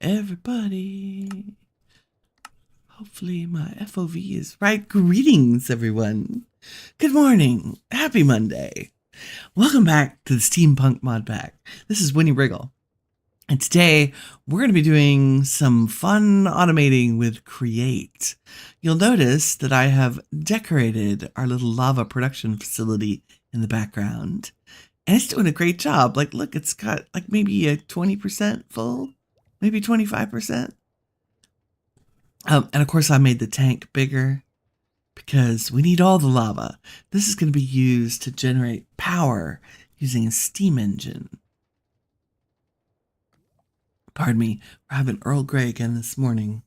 Everybody. Hopefully my FOV is right. Greetings, everyone. Good morning. Happy Monday. Welcome back to the Steampunk Modpack. This is Winnie Wriggle. And today we're going to be doing some fun automating with Create. You'll notice that I have decorated our little lava production facility in the background. And it's doing a great job. Like, look, it's got like maybe a 20% full, maybe 25%. And of course I made the tank bigger because we need all the lava. This is going to be used to generate power using a steam engine. Pardon me, we're having Earl Grey again this morning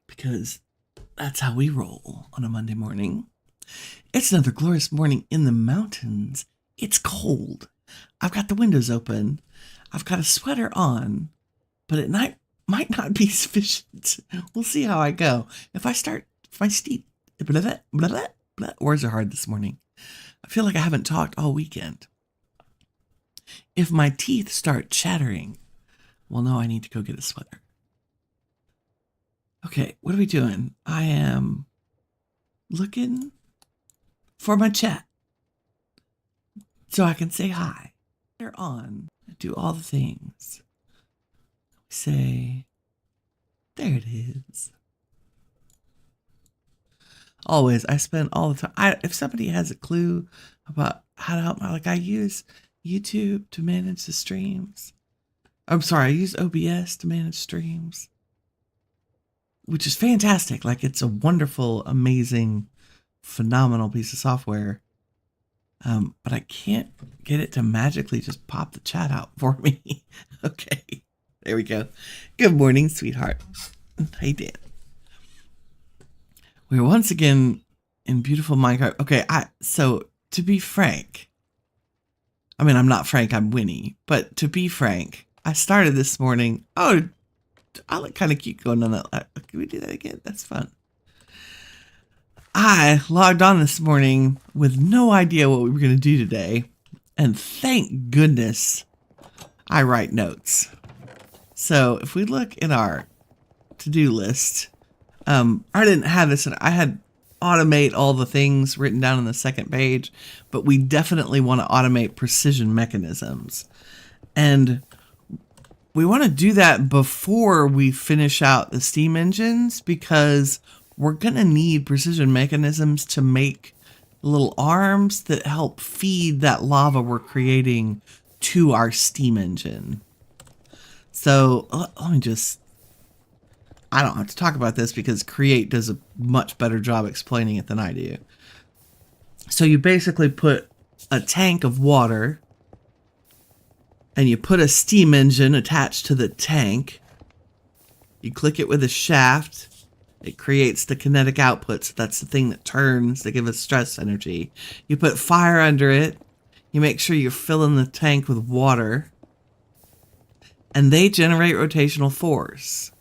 because that's how we roll on a Monday morning. It's another glorious morning in the mountains. It's cold. I've got the windows open. I've got a sweater on, but at night might not be sufficient. We'll see how I go. If I steep, words are hard this morning. I feel like I haven't talked all weekend. If my teeth start chattering, well, no, I need to go get a sweater. Okay, what are we doing? I am looking for my chat so I can say hi. They're on. Do all the things. Say, there it is. Always, I spend all the time. If somebody has a clue about how to help me, like I use YouTube to manage the streams. I'm sorry, I use OBS to manage streams, which is fantastic. Like, it's a wonderful, amazing, phenomenal piece of software. But I can't get it to magically just pop the chat out for me. Okay, there we go. Good morning, sweetheart. Hey, Dan. We're once again in beautiful Minecraft. Okay, so to be frank, I mean, I'm not Frank, I'm Winnie, but to be frank, I started this morning. Oh, I look kind of cute going on that. Can we do that again? That's fun. I logged on this morning with no idea what we were going to do today. And thank goodness I write notes. So if we look in our to-do list, I didn't have this. I had automate all the things written down on the second page, but we definitely want to automate precision mechanisms. And we want to do that before we finish out the steam engines, because we're going to need precision mechanisms to make little arms that help feed that lava we're creating to our steam engine. So let me just, I don't have to talk about this because Create does a much better job explaining it than I do. So you basically put a tank of water and you put a steam engine attached to the tank. You click it with a shaft. It creates the kinetic output, so that's the thing that turns to give us stress energy. You put fire under it. You make sure you're filling the tank with water. And they generate rotational force.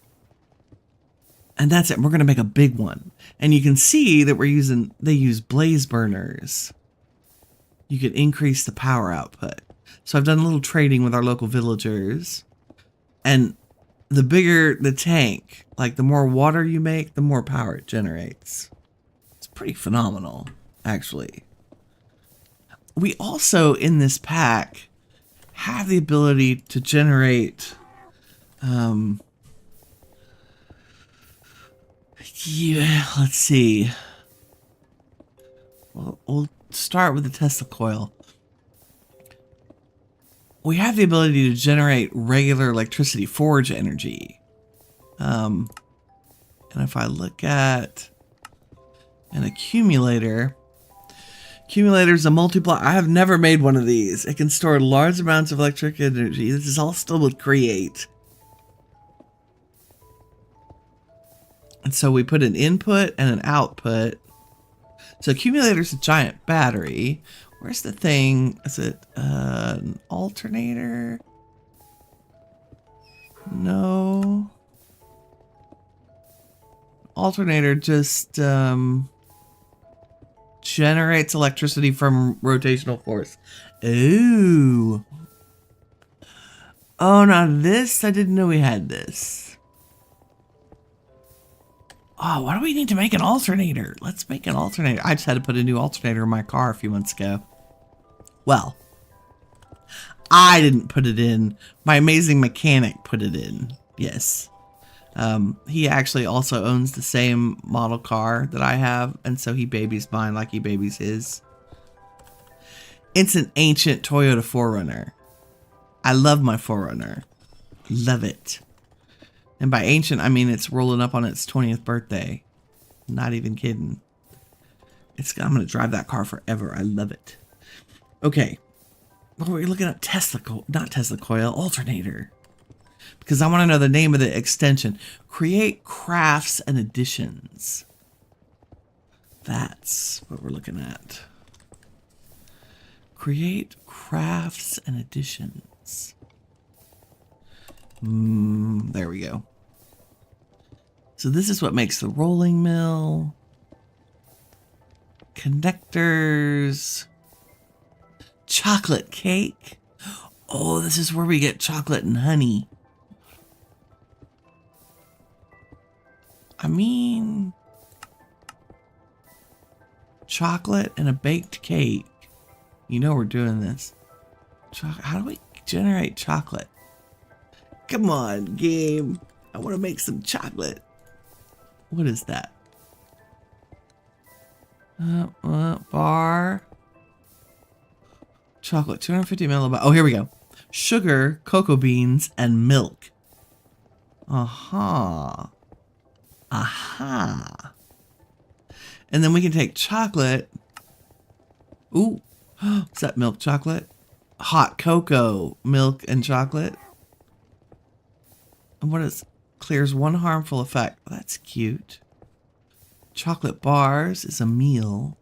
And that's it. We're going to make a big one. And you can see that they use blaze burners. You can increase the power output. So I've done a little trading with our local villagers. And the bigger the tank, like the more water you make, the more power it generates. It's pretty phenomenal, actually. We also, in this pack, have the ability to generate, yeah, let's see. We'll start with the Tesla coil. We have the ability to generate regular electricity, forge energy. And if I look at an accumulator, accumulator's a multiply. I have never made one of these. It can store large amounts of electric energy. This is all still with Create. And so we put an input and an output. So accumulator's a giant battery. Where's the thing? Is it an alternator? No. Alternator just generates electricity from rotational force. Ooh. Oh, now this, I didn't know we had this. Oh, why do we need to make an alternator? Let's make an alternator. I just had to put a new alternator in my car a few months ago. Well, I didn't put it in. My amazing mechanic put it in. Yes. He actually also owns the same model car that I have, and so he babies mine like he babies his. It's an ancient Toyota 4Runner. I love my 4Runner. Love it. And by ancient, I mean it's rolling up on its 20th birthday. Not even kidding. I'm going to drive that car forever. I love it. Okay. What were we looking at? Not Tesla coil, alternator. Because I want to know the name of the extension. Create crafts and additions. That's what we're looking at. Create crafts and additions. There we go. So this is what makes the rolling mill. Connectors. Chocolate cake. Oh, this is where we get chocolate and honey. I mean, chocolate and a baked cake. You know we're doing this. How do we generate chocolate? Come on, game. I want to make some chocolate. What is that? Bar. Chocolate, 250 millibars. Oh, here we go. Sugar, cocoa beans, and milk. Aha. Aha. And then we can take chocolate. Ooh. Is that milk chocolate? Hot cocoa, milk, and chocolate. And what is clears one harmful effect? Oh, that's cute. Chocolate bars is a meal.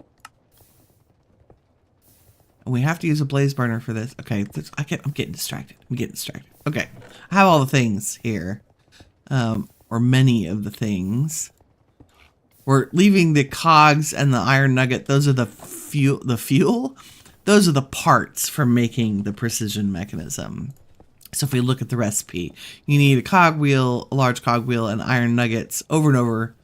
And we have to use a blaze burner for this. Okay, I'm getting distracted. Okay, I have all the things here. Or many of the things. We're leaving the cogs and the iron nugget. Those are the fuel. Those are the parts for making the precision mechanism. So if we look at the recipe, you need a cogwheel, a large cogwheel, and iron nuggets over and over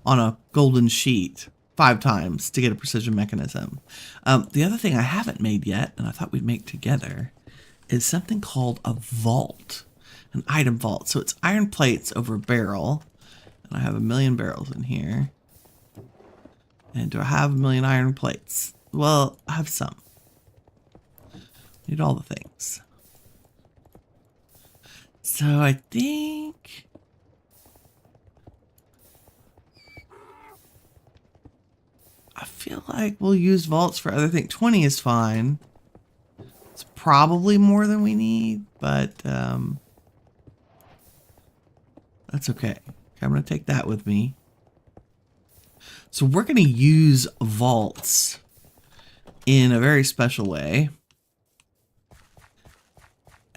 on a golden sheet 5 times to get a precision mechanism. The other thing I haven't made yet, and I thought we'd make together, is something called a vault, an item vault. So it's iron plates over a barrel, and I have 1,000,000 barrels in here. And do I have 1,000,000 iron plates? Well, I have some. Need all the things. So I think I feel like we'll use vaults for other things. 20 is fine. It's probably more than we need, but that's okay. I'm going to take that with me. So we're going to use vaults in a very special way.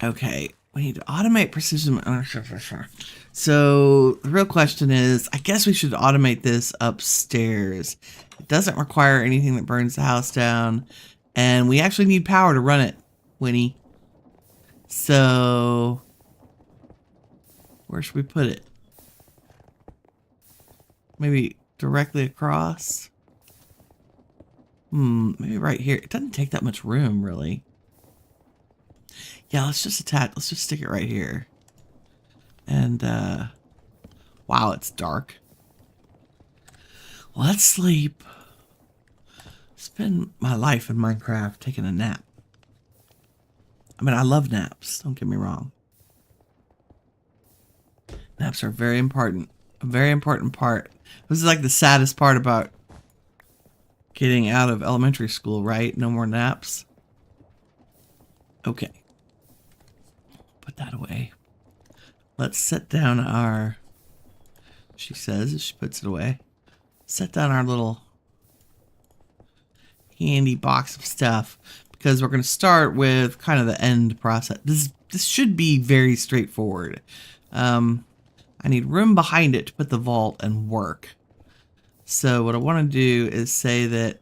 Okay, we need to automate precision. So the real question is, I guess we should automate this upstairs. It doesn't require anything that burns the house down. And we actually need power to run it, Winnie. So where should we put it? Maybe directly across? Maybe right here. It doesn't take that much room, really. Yeah, let's just stick it right here. And, wow, it's dark. Let's sleep. Spend my life in Minecraft taking a nap. I mean, I love naps, don't get me wrong. Naps are very important. A very important part. This is like the saddest part about getting out of elementary school, right? No more naps. Okay. Put that away. Let's set down our, she says as she puts it away, set down our little handy box of stuff, because we're going to start with kind of the end process. This should be very straightforward. I need room behind it to put the vault and work. So what I want to do is say that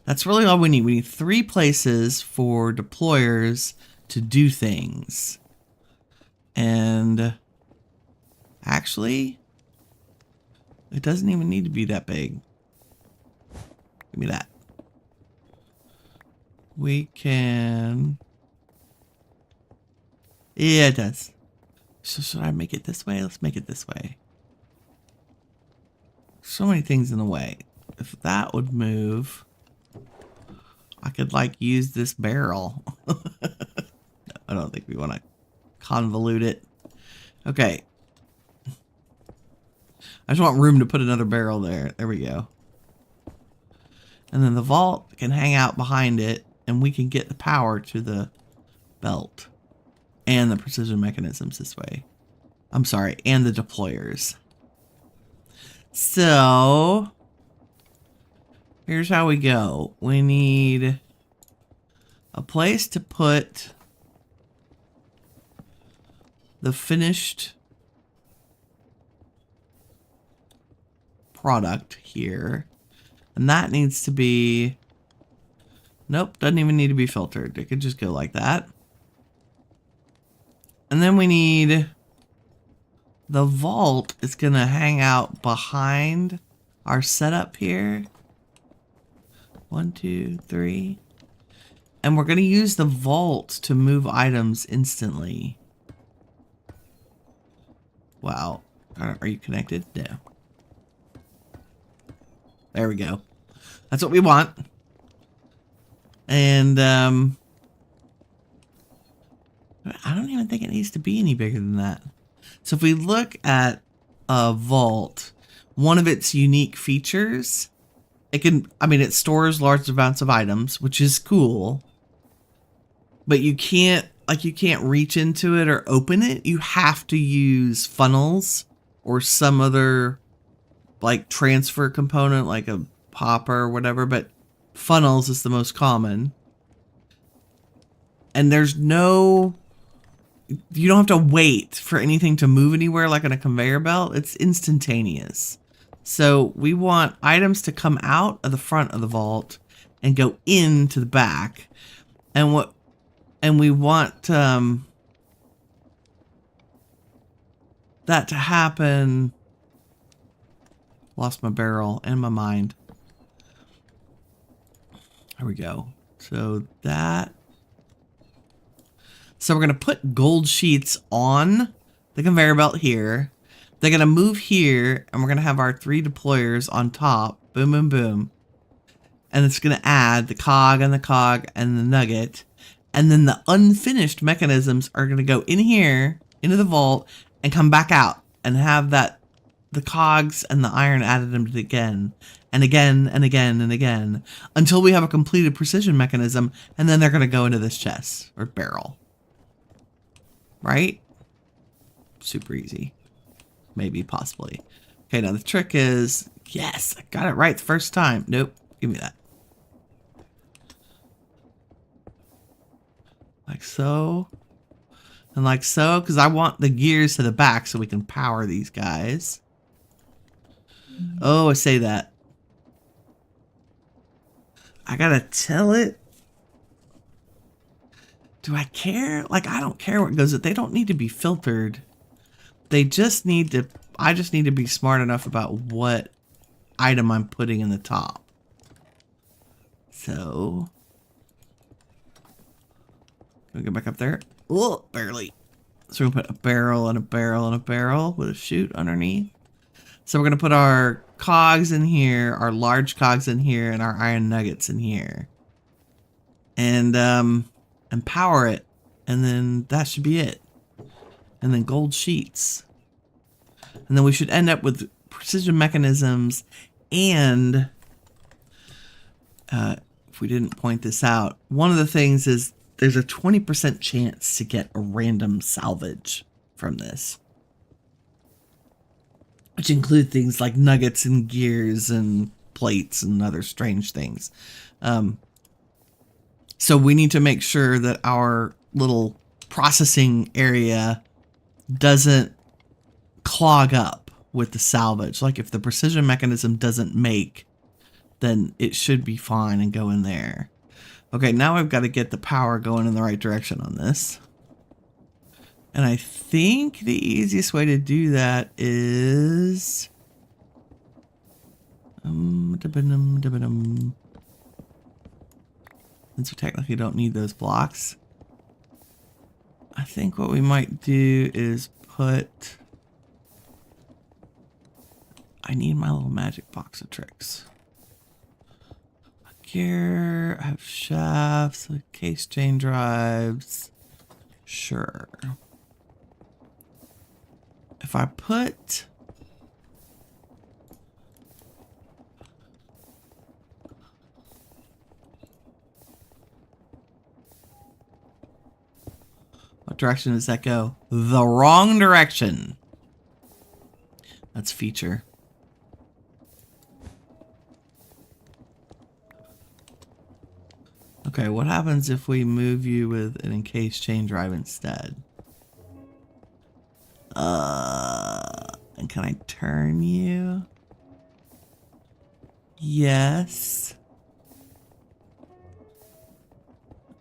that's really all we need. We need 3 places for deployers to do things. And actually, it doesn't even need to be that big. Give me that. We can... Yeah, it does. So should I make it this way? Let's make it this way. So many things in the way. If that would move, I could like use this barrel. No, I don't think we want to convolute it. Okay. I just want room to put another barrel there. There we go. And then the vault can hang out behind it, and we can get the power to the belt and the precision mechanisms this way. I'm sorry, and the deployers. So here's how we go. We need a place to put the finished product here. And that needs to be... Nope, doesn't even need to be filtered. It could just go like that. And then we need... The vault is going to hang out behind our setup here. 1, 2, 3. And we're going to use the vault to move items instantly. Wow. Are you connected? No. There we go. That's what we want. And I don't even think it needs to be any bigger than that. So if we look at a vault, one of its unique features, it stores large amounts of items, which is cool. But you can't reach into it or open it. You have to use funnels or some other like transfer component, like a hopper or whatever, but funnels is the most common. And there's no... You don't have to wait for anything to move anywhere like on a conveyor belt. It's instantaneous. So we want items to come out of the front of the vault and go into the back. And we want that to happen. Lost my barrel and my mind. There we go. So we're going to put gold sheets on the conveyor belt here. They're going to move here, and we're going to have our 3 deployers on top. Boom, boom, boom. And it's going to add the cog and the nugget. And then the unfinished mechanisms are going to go in here, into the vault, and come back out. And have the cogs and the iron added them again. And again, and again, and again. Until we have a completed precision mechanism. And then they're going to go into this chest, or barrel. Right? Super easy. Maybe, possibly. Okay, now the trick is... Yes, I got it right the first time. Nope. Give me that. Like so. And like so, because I want the gears to the back so we can power these guys. Oh, I say that. I gotta tell it. Do I care? Like, I don't care what goes in. They don't need to be filtered. They just need to... I just need to be smart enough about what item I'm putting in the top. So... Can we go back up there? Oh, barely. So we're going to put a barrel and a barrel and a barrel with a chute underneath. So we're going to put our cogs in here, our large cogs in here, and our iron nuggets in here. And power it. And then that should be it. And then gold sheets. And then we should end up with precision mechanisms and... if we didn't point this out, one of the things is there's a 20% chance to get a random salvage from this. Which include things like nuggets and gears and plates and other strange things. So we need to make sure that our little processing area doesn't clog up with the salvage. Like if the precision mechanism doesn't make, then it should be fine and go in there. Okay, now I've got to get the power going in the right direction on this. And I think the easiest way to do that is... Since we technically don't need those blocks, I think what we might do is put... I need my little magic box of tricks. Gear, I have shafts, case chain drives. Sure. If I put... What direction does that go? The wrong direction. That's feature. Okay, what happens if we move you with an encased chain drive instead? And can I turn you? Yes.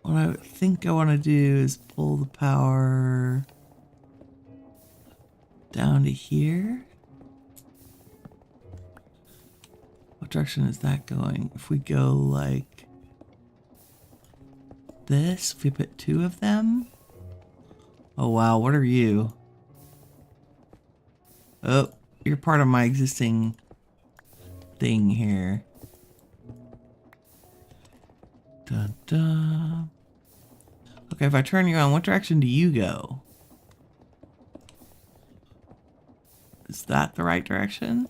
What I think I want to do is pull the power down to here. What direction is that going? If we go like this, if we put two of them. Oh wow, what are you? Oh, you're part of my existing thing here. Dun, dun. Okay, if I turn you on, what direction do you go? Is that the right direction?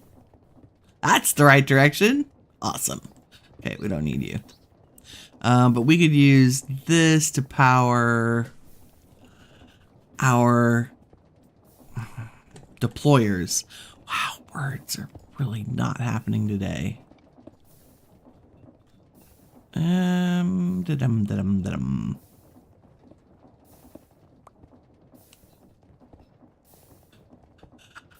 That's the right direction. Awesome. Okay, we don't need you. But we could use this to power our deployers. Wow, words are really not happening today. Da-dum.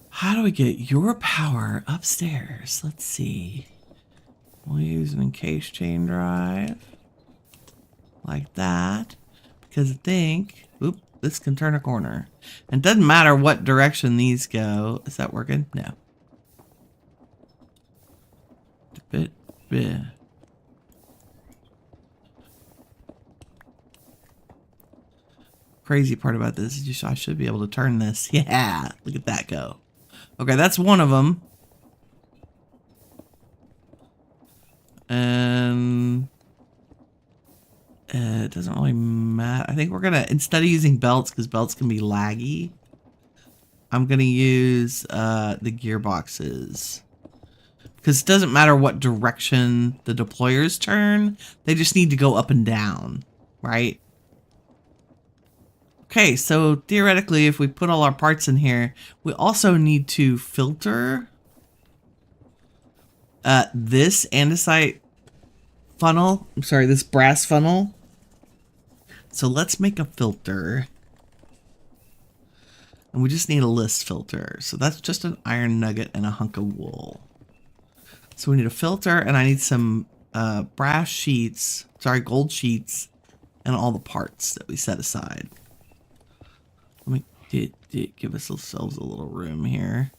How do we get your power upstairs? Let's see. We'll use an encased chain drive. Like that. Because I think... Oop, this can turn a corner. And it doesn't matter what direction these go. Is that working? No. Crazy part about this is just I should be able to turn this. Yeah, look at that go. Okay, that's one of them. And it doesn't really matter. I think we're gonna, instead of using belts, because belts can be laggy, I'm gonna use the gearboxes. Because it doesn't matter what direction the deployers turn, they just need to go up and down, right? Okay, so theoretically, if we put all our parts in here, we also need to filter this andesite funnel. I'm sorry, this brass funnel. So let's make a filter. And we just need a list filter. So that's just an iron nugget and a hunk of wool. So we need a filter, and I need some brass sheets, sorry, gold sheets, and all the parts that we set aside. Let me give ourselves a little room here.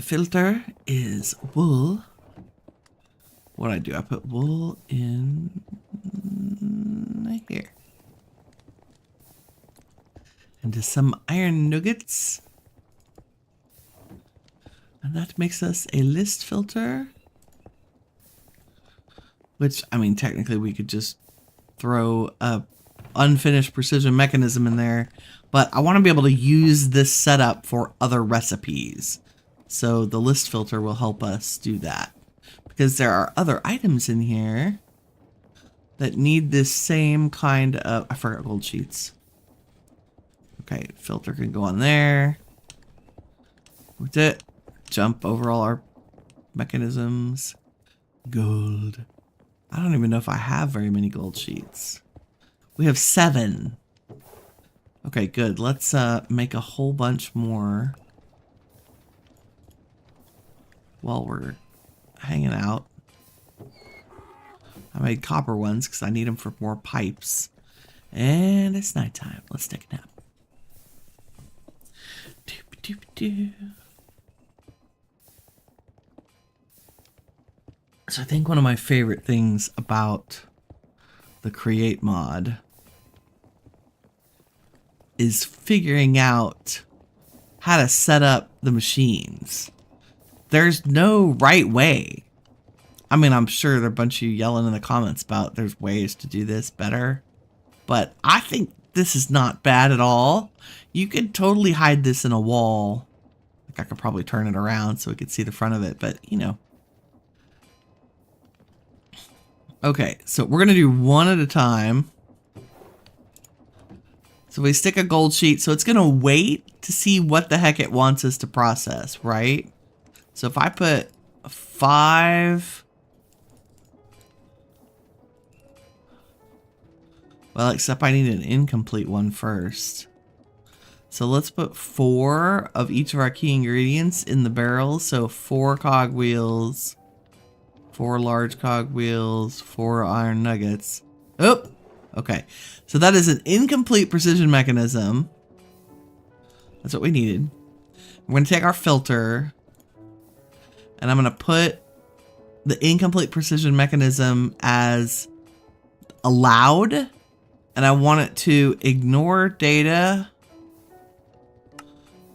Filter is wool. What I do, I put wool in here. Into some iron nuggets. And that makes us a list filter. Which, I mean, technically we could just throw a unfinished precision mechanism in there, but I want to be able to use this setup for other recipes. So the list filter will help us do that, because there are other items in here that need this same kind of, I forgot gold sheets. Okay, filter can go on there. With it, jump over all our mechanisms. Gold. I don't even know if I have very many gold sheets. We have 7. Okay, good. Let's make a whole bunch more while we're hanging out. I made copper ones because I need them for more pipes. And it's nighttime. Let's take a nap. So I think one of my favorite things about the Create mod is figuring out how to set up the machines. There's no right way. I mean, I'm sure there are a bunch of you yelling in the comments about there's ways to do this better, but I think this is not bad at all. You could totally hide this in a wall. Like, I could probably turn it around so we could see the front of it, but you know. Okay, so we're gonna do one at a time. So we stick a gold sheet, so it's gonna wait to see what the heck it wants us to process, right? So if I put 5, well, except I need an incomplete one first. So let's put 4 of each of our key ingredients in the barrel. So 4 cogwheels, 4 large cogwheels, 4 iron nuggets. Oh, okay. So that is an incomplete precision mechanism. That's what we needed. We're going to take our filter, and I'm going to put the incomplete precision mechanism as allowed, and I want it to ignore data,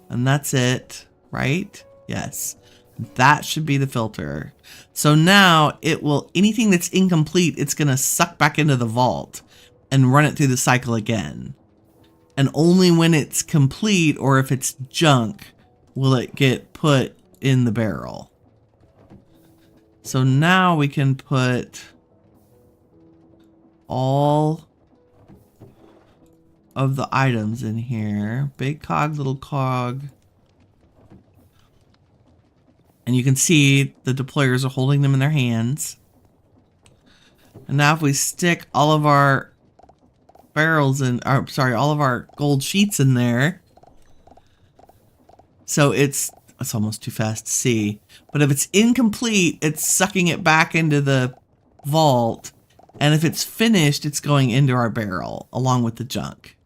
and that's it, right? Yes. That should be the filter. So now it will, anything that's incomplete, it's going to suck back into the vault and run it through the cycle again. And only when it's complete, or if it's junk, will it get put in the barrel. So now we can put all of the items in here. Big cog, little cog. And you can see the deployers are holding them in their hands. And now if we stick all of our barrels in, or sorry, all of our gold sheets in there. So it's almost too fast to see. But if it's incomplete, it's sucking it back into the vault. And if it's finished, it's going into our barrel along with the junk.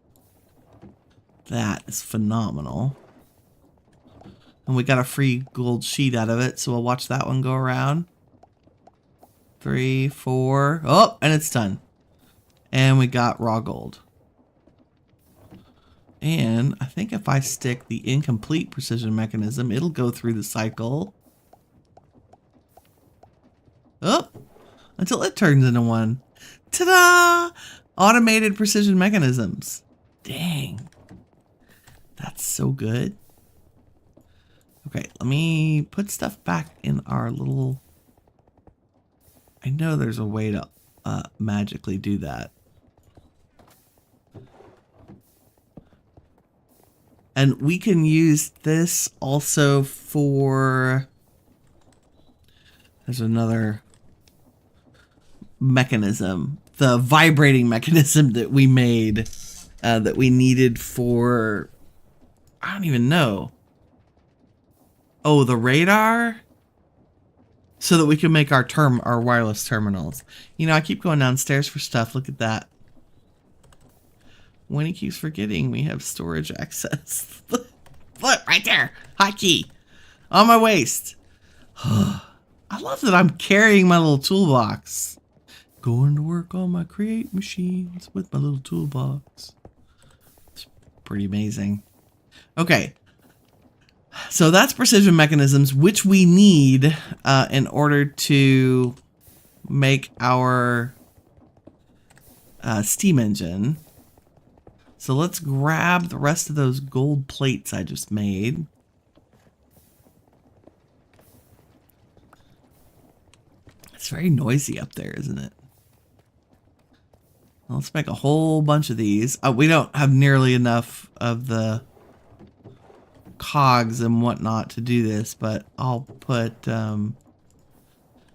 That is phenomenal. And we got a free gold sheet out of it, so we'll watch that one go around. 3, 4. Oh, and it's done. And we got raw gold. And I think if I stick the incomplete precision mechanism, it'll go through the cycle. Oh, until it turns into one. Ta-da! Automated precision mechanisms. Dang. That's so good. Okay, let me put stuff back in our little... I know there's a way to magically do that. And we can use this also for... There's another mechanism. The vibrating mechanism that we made that we needed for... I don't even know. Oh, the radar? So that we can make our wireless terminals. You know, I keep going downstairs for stuff. Look at that. When he keeps forgetting, we have storage access. Look, right there. Hotkey. On my waist. I love that I'm carrying my little toolbox. Going to work on my create machines with my little toolbox. It's pretty amazing. Okay. So that's precision mechanisms, which we need in order to make our steam engine. So let's grab the rest of those gold plates I just made. It's very noisy up there, isn't it? Well, let's make a whole bunch of these. We don't have nearly enough of the cogs and whatnot to do this, but I'll put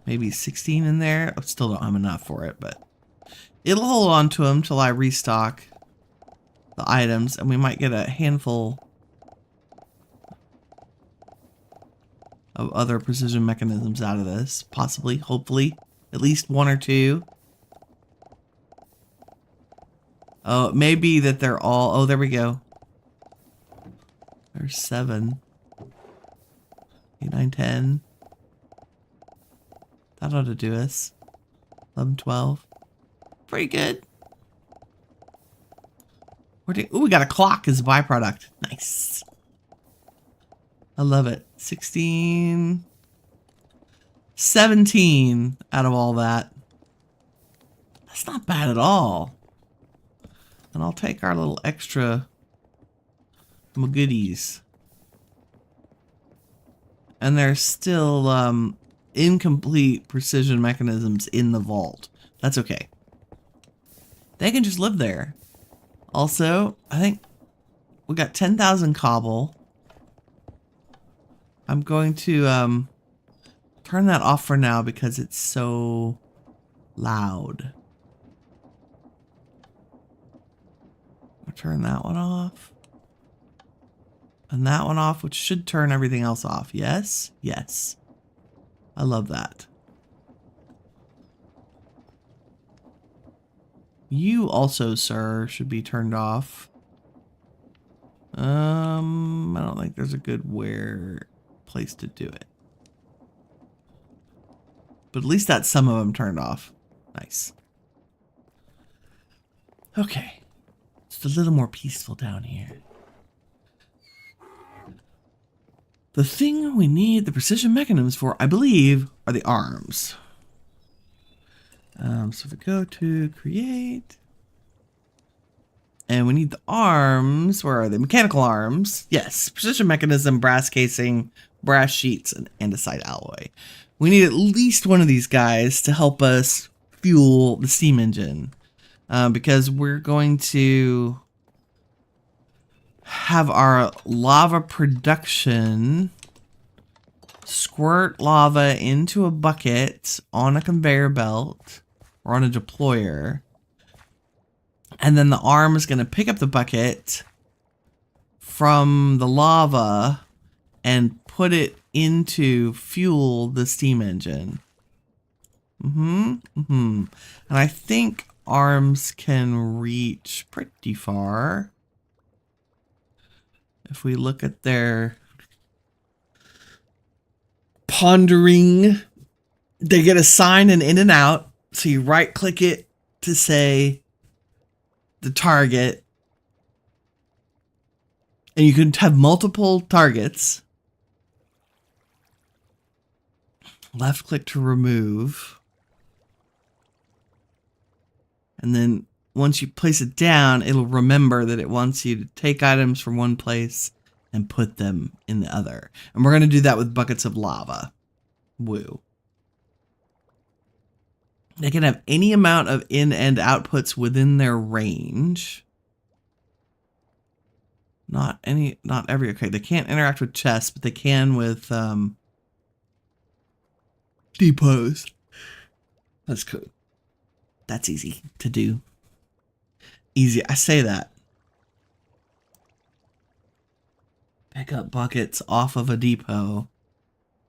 maybe 16 in there. I still don't have enough for it, but it'll hold on to them till I restock the items, and we might get a handful of other precision mechanisms out of this. Possibly, hopefully, at least 1 or 2. Oh, it may be that they're all... Oh, there we go. There's 7. 8, 9, 10. That ought to do us. 11, 12. Pretty good. Ooh, we got a clock as a byproduct. Nice. I love it. 16. 17 out of all that. That's not bad at all. And I'll take our little extra goodies. And there's still incomplete precision mechanisms in the vault. That's okay. They can just live there. Also, I think we got 10,000 cobble. I'm going to turn that off for now because it's so loud. I'll turn that one off. And that one off, which should turn everything else off. Yes? Yes. I love that. You also, sir, should be turned off. I don't think there's a good place to do it. But at least that's some of them turned off. Nice. Okay. It's a little more peaceful down here. The thing we need the precision mechanisms for, I believe, are the arms. So if we go to create, and we need the arms, where are they? Mechanical arms. Yes, precision mechanism, brass casing, brass sheets, and andesite alloy. We need at least one of these guys to help us fuel the steam engine, because we're going to have our lava production squirt lava into a bucket on a conveyor belt or on a deployer. And then the arm is going to pick up the bucket from the lava and put it into fuel the steam engine. And I think arms can reach pretty far. If we look at their pondering, they get a sign and in and out. So you right click it to say the target. And you can have multiple targets. Left click to remove. And then once you place it down, it'll remember that it wants you to take items from one place and put them in the other. And we're going to do that with buckets of lava. Woo. They can have any amount of in and outputs within their range. Not every, okay, they can't interact with chests, but they can with depots. That's cool. That's easy to do. Easy, I say that. Pick up buckets off of a depot,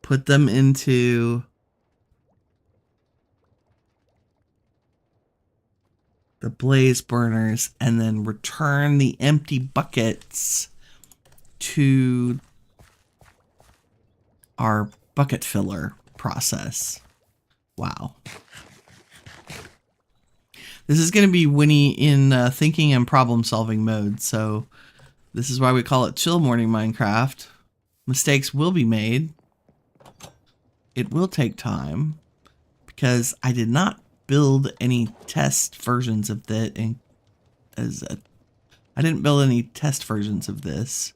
put them into the blaze burners, and then return the empty buckets to our bucket filler process. Wow. This is going to be Winnie in thinking and problem solving mode, so this is why we call it Chill Morning Minecraft. Mistakes will be made. It will take time because I did not build any test versions of that. I didn't build any test versions of this.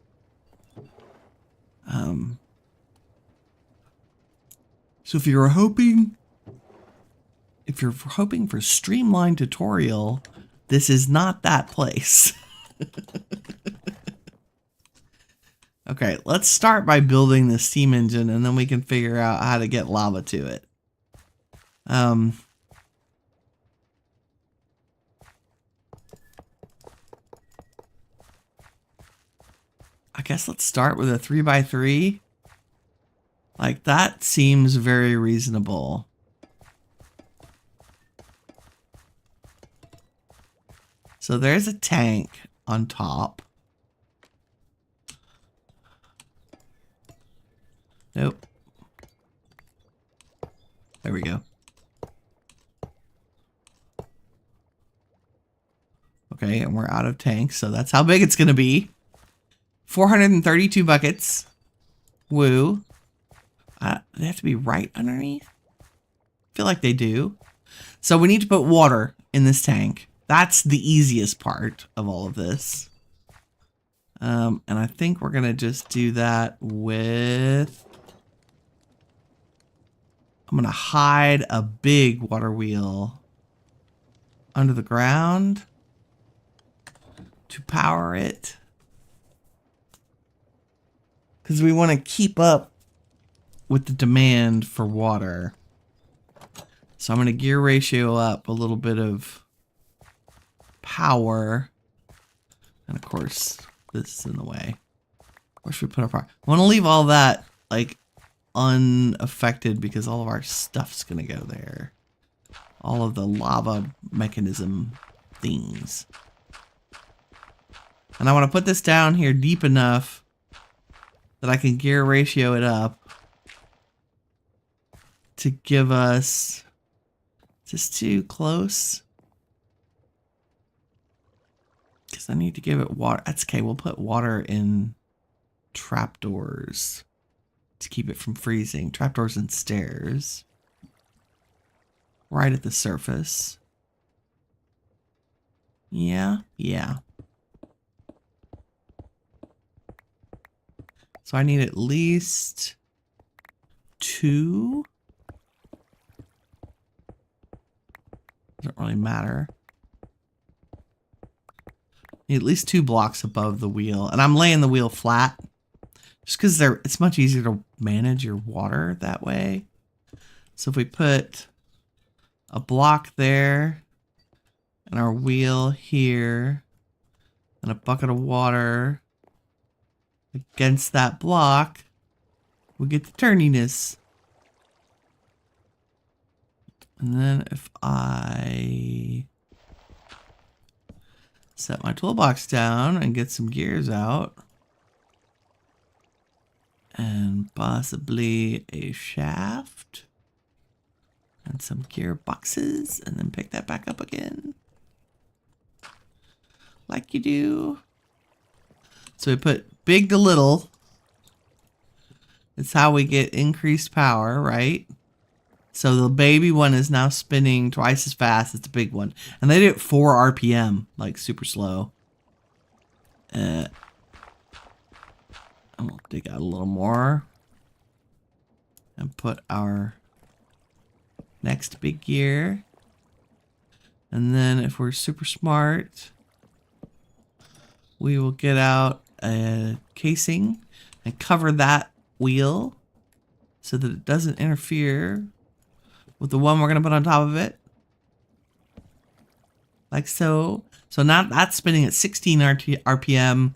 So if you're hoping for streamlined tutorial, this is not that place. Okay, let's start by building the steam engine, and then we can figure out how to get lava to it. I guess let's start with a 3x3. Like, that seems very reasonable. So So there's a tank on top. Nope. There we go. Okay, and we're out of tanks, so that's how big it's going to be. 432 buckets. Woo. They have to be right underneath? I feel like they do. So we need to put water in this tank. That's the easiest part of all of this. And I think we're going to just do that with... I'm going to hide a big water wheel under the ground to power it. Because we want to keep up with the demand for water. So I'm going to gear ratio up a little bit of power. And of course, this is in the way. Where should we put our power? I want to leave all that like unaffected because all of our stuff's going to go there. All of the lava mechanism things. And I want to put this down here deep enough that I can gear ratio it up to give us just too close. Because I need to give it water. That's okay. We'll put water in trapdoors to keep it from freezing. Trapdoors and stairs. Right at the surface. Yeah. So I need at least 2. Doesn't really matter. Need at least 2 blocks above the wheel. And I'm laying the wheel flat. Just because it's much easier to manage your water that way. So if we put a block there, and our wheel here, and a bucket of water against that block, we get the turniness. And then if I set my toolbox down and get some gears out, and possibly a shaft, and some gearboxes, and then pick that back up again. Like you do. So we put big to little. It's how we get increased power, right? So the baby one is now spinning twice as fast as the big one. And they do it 4 RPM, like super slow. And we'll dig out a little more. And put our next big gear. And then if we're super smart, we will get out a casing and cover that wheel so that it doesn't interfere with the one we're going to put on top of it. Like so. So now that's spinning at 16 RPM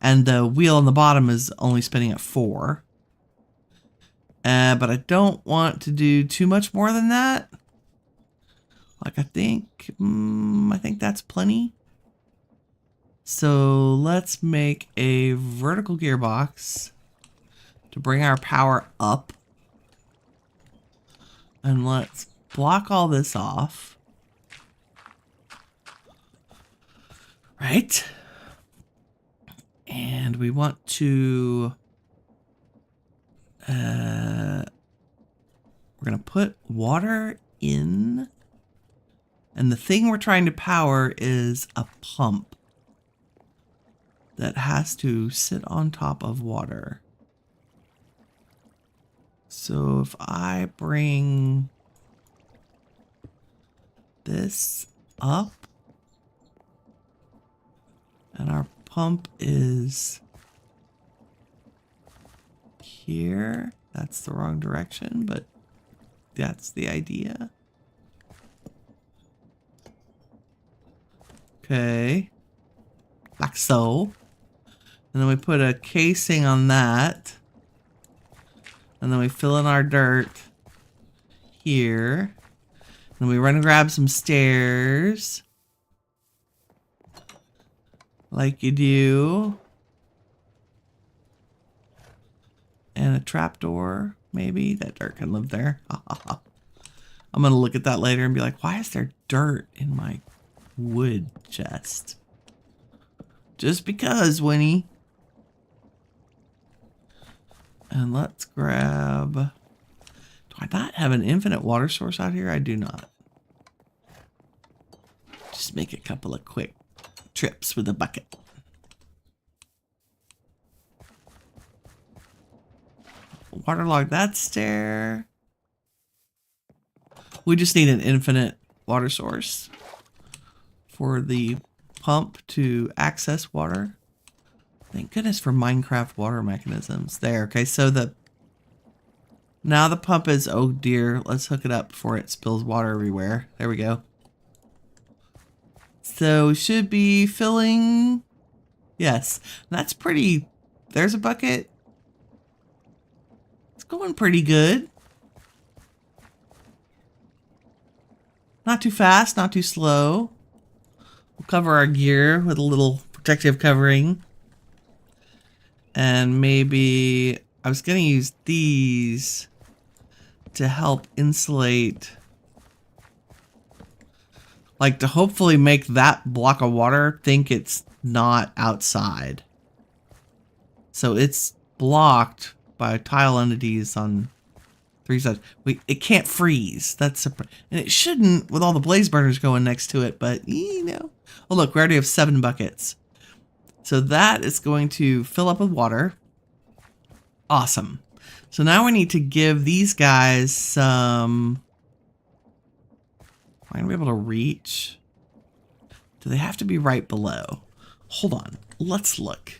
and the wheel on the bottom is only spinning at 4. But I don't want to do too much more than that. Like I think that's plenty. So let's make a vertical gearbox to bring our power up. And let's block all this off. Right? And we want to... we're going to put water in. And the thing we're trying to power is a pump that has to sit on top of water. So if I bring this up and our pump is here, that's the wrong direction, but that's the idea. Okay, like so. And then we put a casing on that. And then we fill in our dirt here. And we run and grab some stairs. like you do. And a trapdoor, maybe. That dirt can live there. I'm going to look at that later and be like, why is there dirt in my wood chest? Just because, Winnie. And let's grab... Do I not have an infinite water source out here? I do not. Just make a couple of quick trips with a bucket. Waterlog that stair. We just need an infinite water source for the pump to access water. Thank goodness for Minecraft water mechanisms. There, okay, so now the pump is, oh dear, let's hook it up before it spills water everywhere. There we go. So we should be filling, yes, that's pretty, there's a bucket. It's going pretty good. Not too fast, not too slow. We'll cover our gear with a little protective covering. And maybe I was going to use these to help insulate, like to hopefully make that block of water think it's not outside. So it's blocked by tile entities on 3 sides. It can't freeze. That's and it shouldn't with all the blaze burners going next to it, but you know. Oh look, we already have 7 buckets. So that is going to fill up with water. Awesome. So now we need to give these guys some... Am I going to be able to reach? Do they have to be right below? Hold on. Let's look.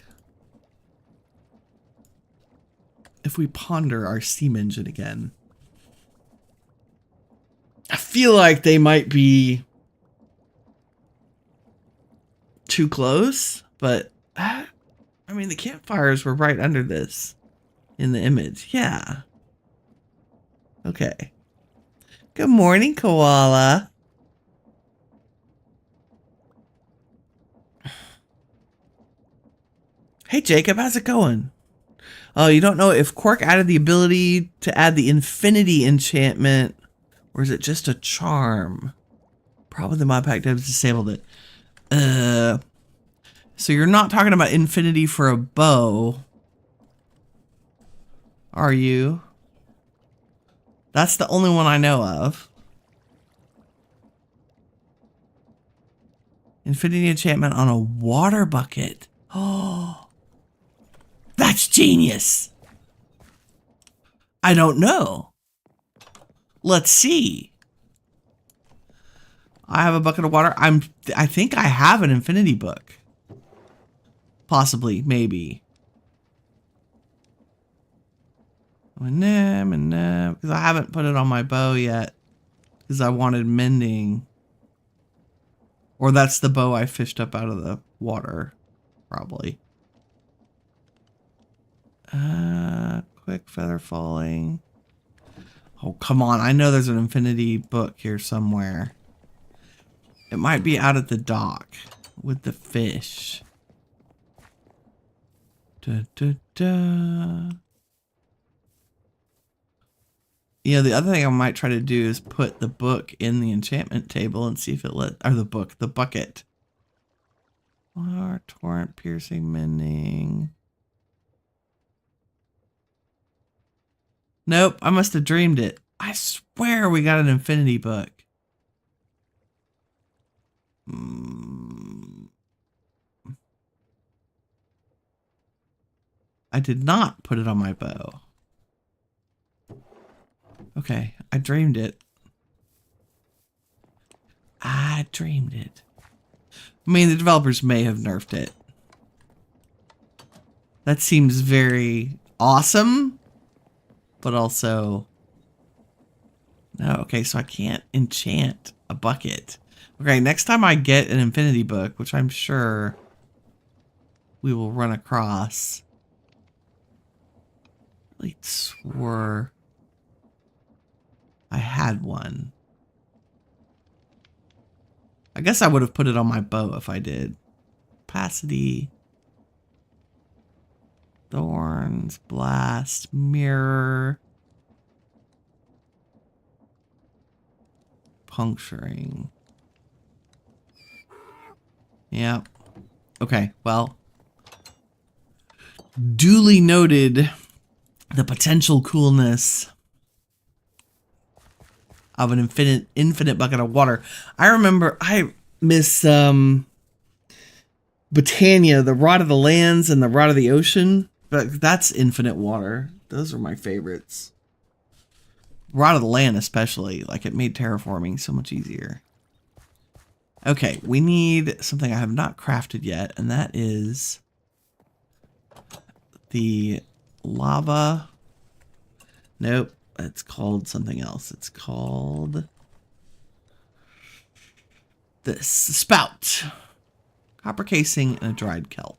If we ponder our steam engine again. I feel like they might be too close, but I mean, the campfires were right under this in the image. Yeah. Okay. Good morning, koala. Hey, Jacob, how's it going? Oh, you don't know if Quark added the ability to add the infinity enchantment, or is it just a charm? Probably the Modpack devs disabled it. So you're not talking about infinity for a bow, are you? That's the only one I know of. Infinity enchantment on a water bucket. Oh, that's genius. I don't know. Let's see. I have a bucket of water. I think I have an infinity book. Possibly, maybe. Because I haven't put it on my bow yet. Because I wanted mending. Or that's the bow I fished up out of the water. Probably. Quick feather falling. Oh, come on. I know there's an infinity book here somewhere. It might be out at the dock with the fish. Da, da, da. You know, the other thing I might try to do is put the book in the enchantment table and see if it let, or the bucket. Torrent piercing mending. Nope, I must have dreamed it. I swear we got an infinity book. I did not put it on my bow. Okay, I dreamed it. I dreamed it. I mean, the developers may have nerfed it. That seems very awesome, but also... No, okay, so I can't enchant a bucket. Okay, next time I get an infinity book, which I'm sure we will run across. I really swore I had one. I guess I would have put it on my bow if I did. capacity. Thorns, blast, mirror. Puncturing. Yep. Okay, well. Duly noted the potential coolness of an infinite bucket of water. I remember I miss Britannia, the Rod of the Lands and the Rod of the Ocean. But that's infinite water. Those are my favorites. Rod of the Land especially. Like, it made terraforming so much easier. Okay, we need something I have not crafted yet, and that is the lava. Nope, it's called something else. It's called this spout. Copper casing and a dried kelp.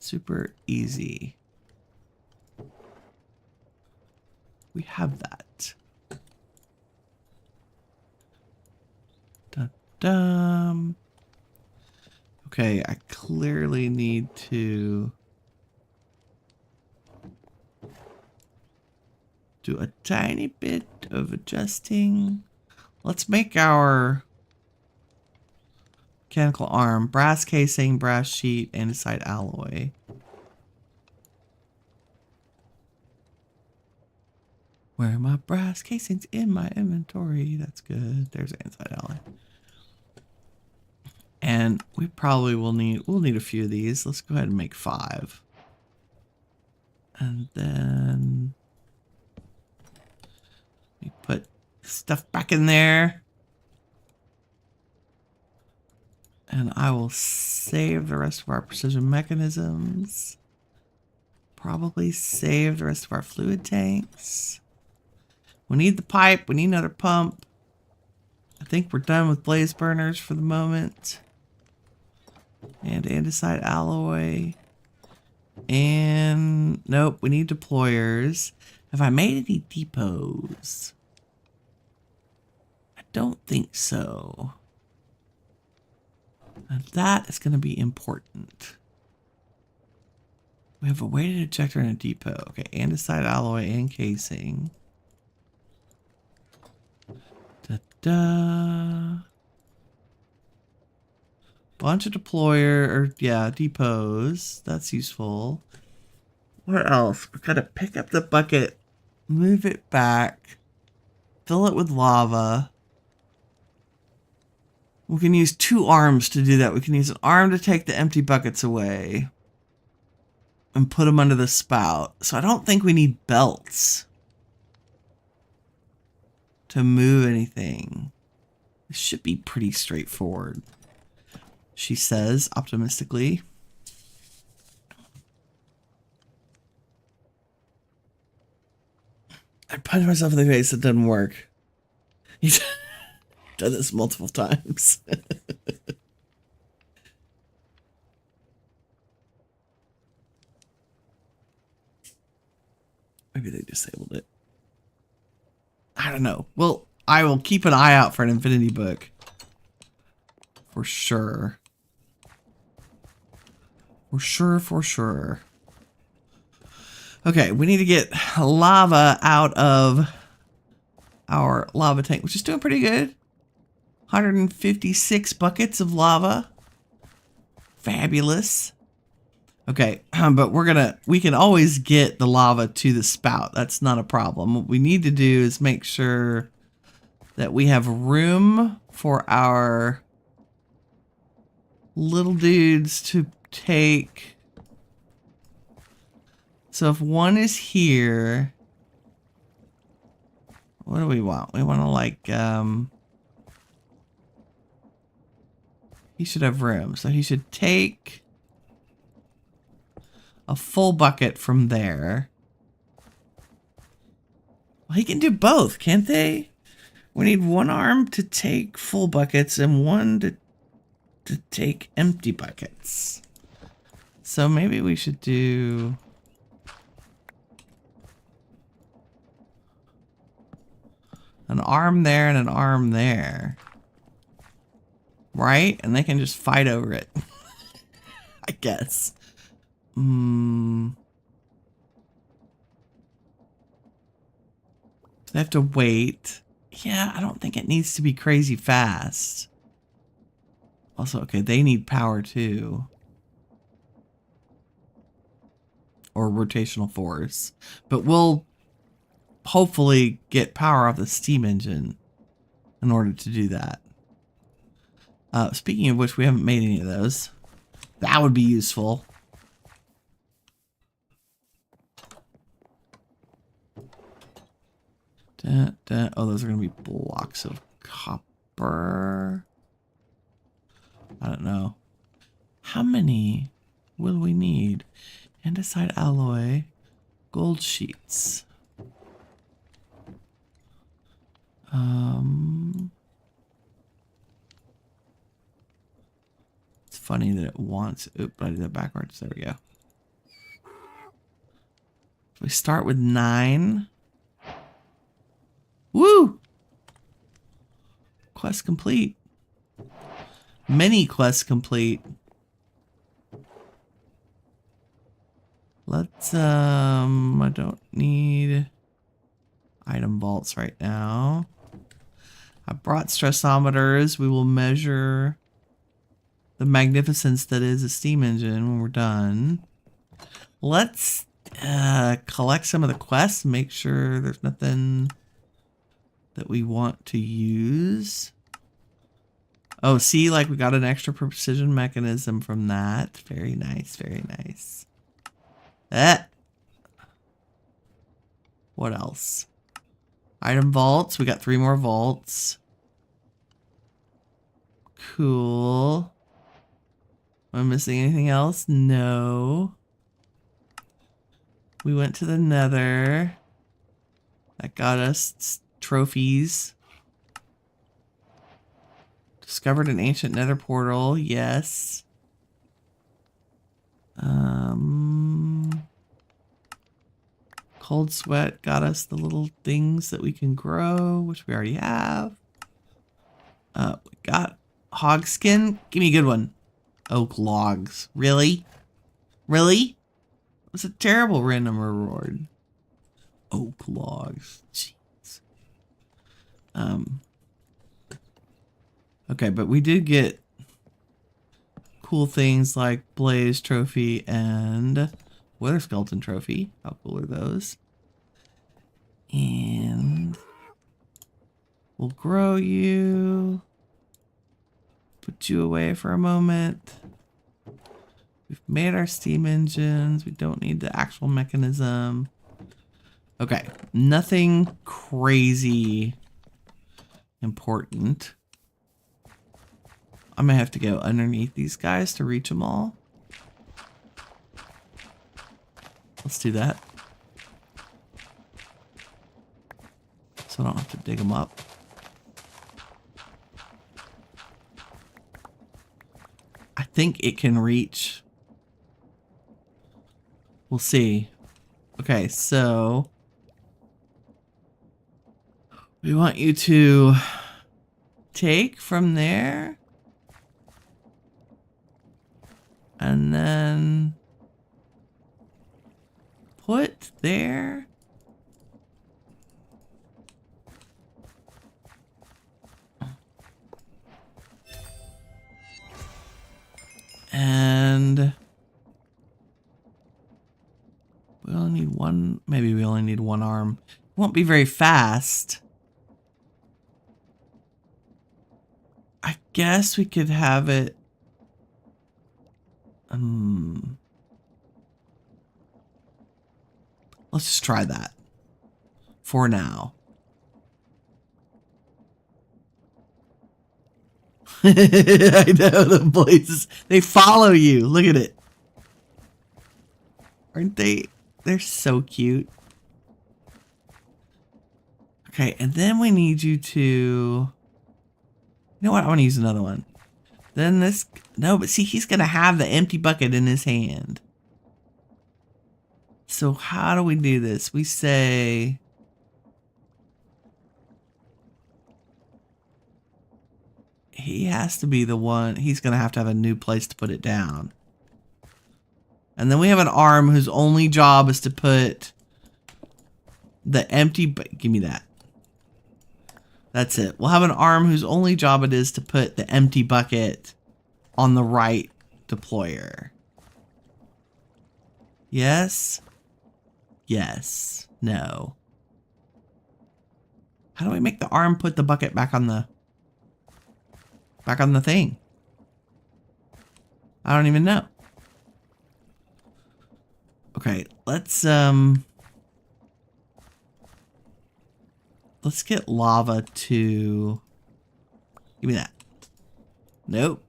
Super easy. We have that. Dum. Okay, I clearly need to do a tiny bit of adjusting. Let's make our mechanical arm brass casing, brass sheet, andesite alloy. Where are my brass casings in my inventory? That's good. There's andesite alloy. And we probably we'll need a few of these. Let's go ahead and make 5. And then we put stuff back in there. And I will save the rest of our precision mechanisms. Probably save the rest of our fluid tanks. We need the pipe. We need another pump. I think we're done with blaze burners for the moment. And andesite alloy. And nope, we need deployers. Have I made any depots? I don't think so. And that is going to be important. We have a weighted ejector and a depot. Okay, andesite alloy and casing. Da-da. Bunch of depots. That's useful. What else? We gotta pick up the bucket, move it back, fill it with lava. We can use 2 arms to do that. We can use an arm to take the empty buckets away and put them under the spout. So I don't think we need belts to move anything. This should be pretty straightforward, she says optimistically. I punched myself in the face. It doesn't work. He's done this multiple times. Maybe they disabled it. I don't know. Well, I will keep an eye out for an infinity book. For sure. For sure. Okay, we need to get lava out of our lava tank, which is doing pretty good. 156 buckets of lava. Fabulous. Okay, but we can always get the lava to the spout. That's not a problem. What we need to do is make sure that we have room for our little dudes to take. So if one is here, what do we want? We want to like, he should have room. So he should take a full bucket from there. Well, he can do both, can't they? We need one arm to take full buckets and one to take empty buckets. So maybe we should do an arm there and an arm there. right? And they can just fight over it. I guess. They have to wait. Yeah, I don't think it needs to be crazy fast. Also, okay, they need power too. Or rotational force. But we'll hopefully get power off the steam engine in order to do that. Speaking of which, we haven't made any of those. That would be useful. Oh, those are going to be blocks of copper. I don't know. How many will we need? Andesite alloy, gold sheets. It's funny that it wants. Oop, I did that backwards. There we go. We start with 9. Woo! Quest complete. Many quests complete. Let's, I don't need item vaults right now. I brought stressometers. We will measure the magnificence that is a steam engine when we're done. Let's collect some of the quests, make sure there's nothing that we want to use. Oh, see, like we got an extra precision mechanism from that. Very nice, very nice. What else? Item vaults. We got 3 more vaults. Cool. Am I missing anything else? No. We went to the Nether. That got us trophies. Discovered an ancient Nether portal. Yes. Cold sweat got us the little things that we can grow, which we already have. We got hog skin. Give me a good one. Oak logs. Really? Really? It was a terrible random reward. Oak logs. Jeez. Okay, but we did get cool things like Blaze Trophy and Wither Skeleton Trophy. How cool are those? And we'll grow you. Put you away for a moment. We've made our steam engines. We don't need the actual mechanism. Okay, nothing crazy important. I may have to go underneath these guys to reach them all. Let's do that. So I don't have to dig them up. I think it can reach. We'll see. Okay, so we want you to take from there and then put there. And we only need one, maybe we only need one arm. It won't be very fast. I guess we could have it. Let's just try that for now. I know the places, they follow you. Look at it. Aren't they? They're so cute. Okay, and then we need you to, you know what? I want to use another one. Then this, no, but see, he's going to have the empty bucket in his hand. So how do we do this? We say, he has to be the one. He's going to have a new place to put it down. And then we have an arm whose only job is to put the empty... Give me that. That's it. We'll have an arm whose only job it is to put the empty bucket on the right deployer. Yes. Yes. No. How do we make the arm put the bucket back on the thing? I don't even know. Okay, let's get lava to... Give me that. Nope.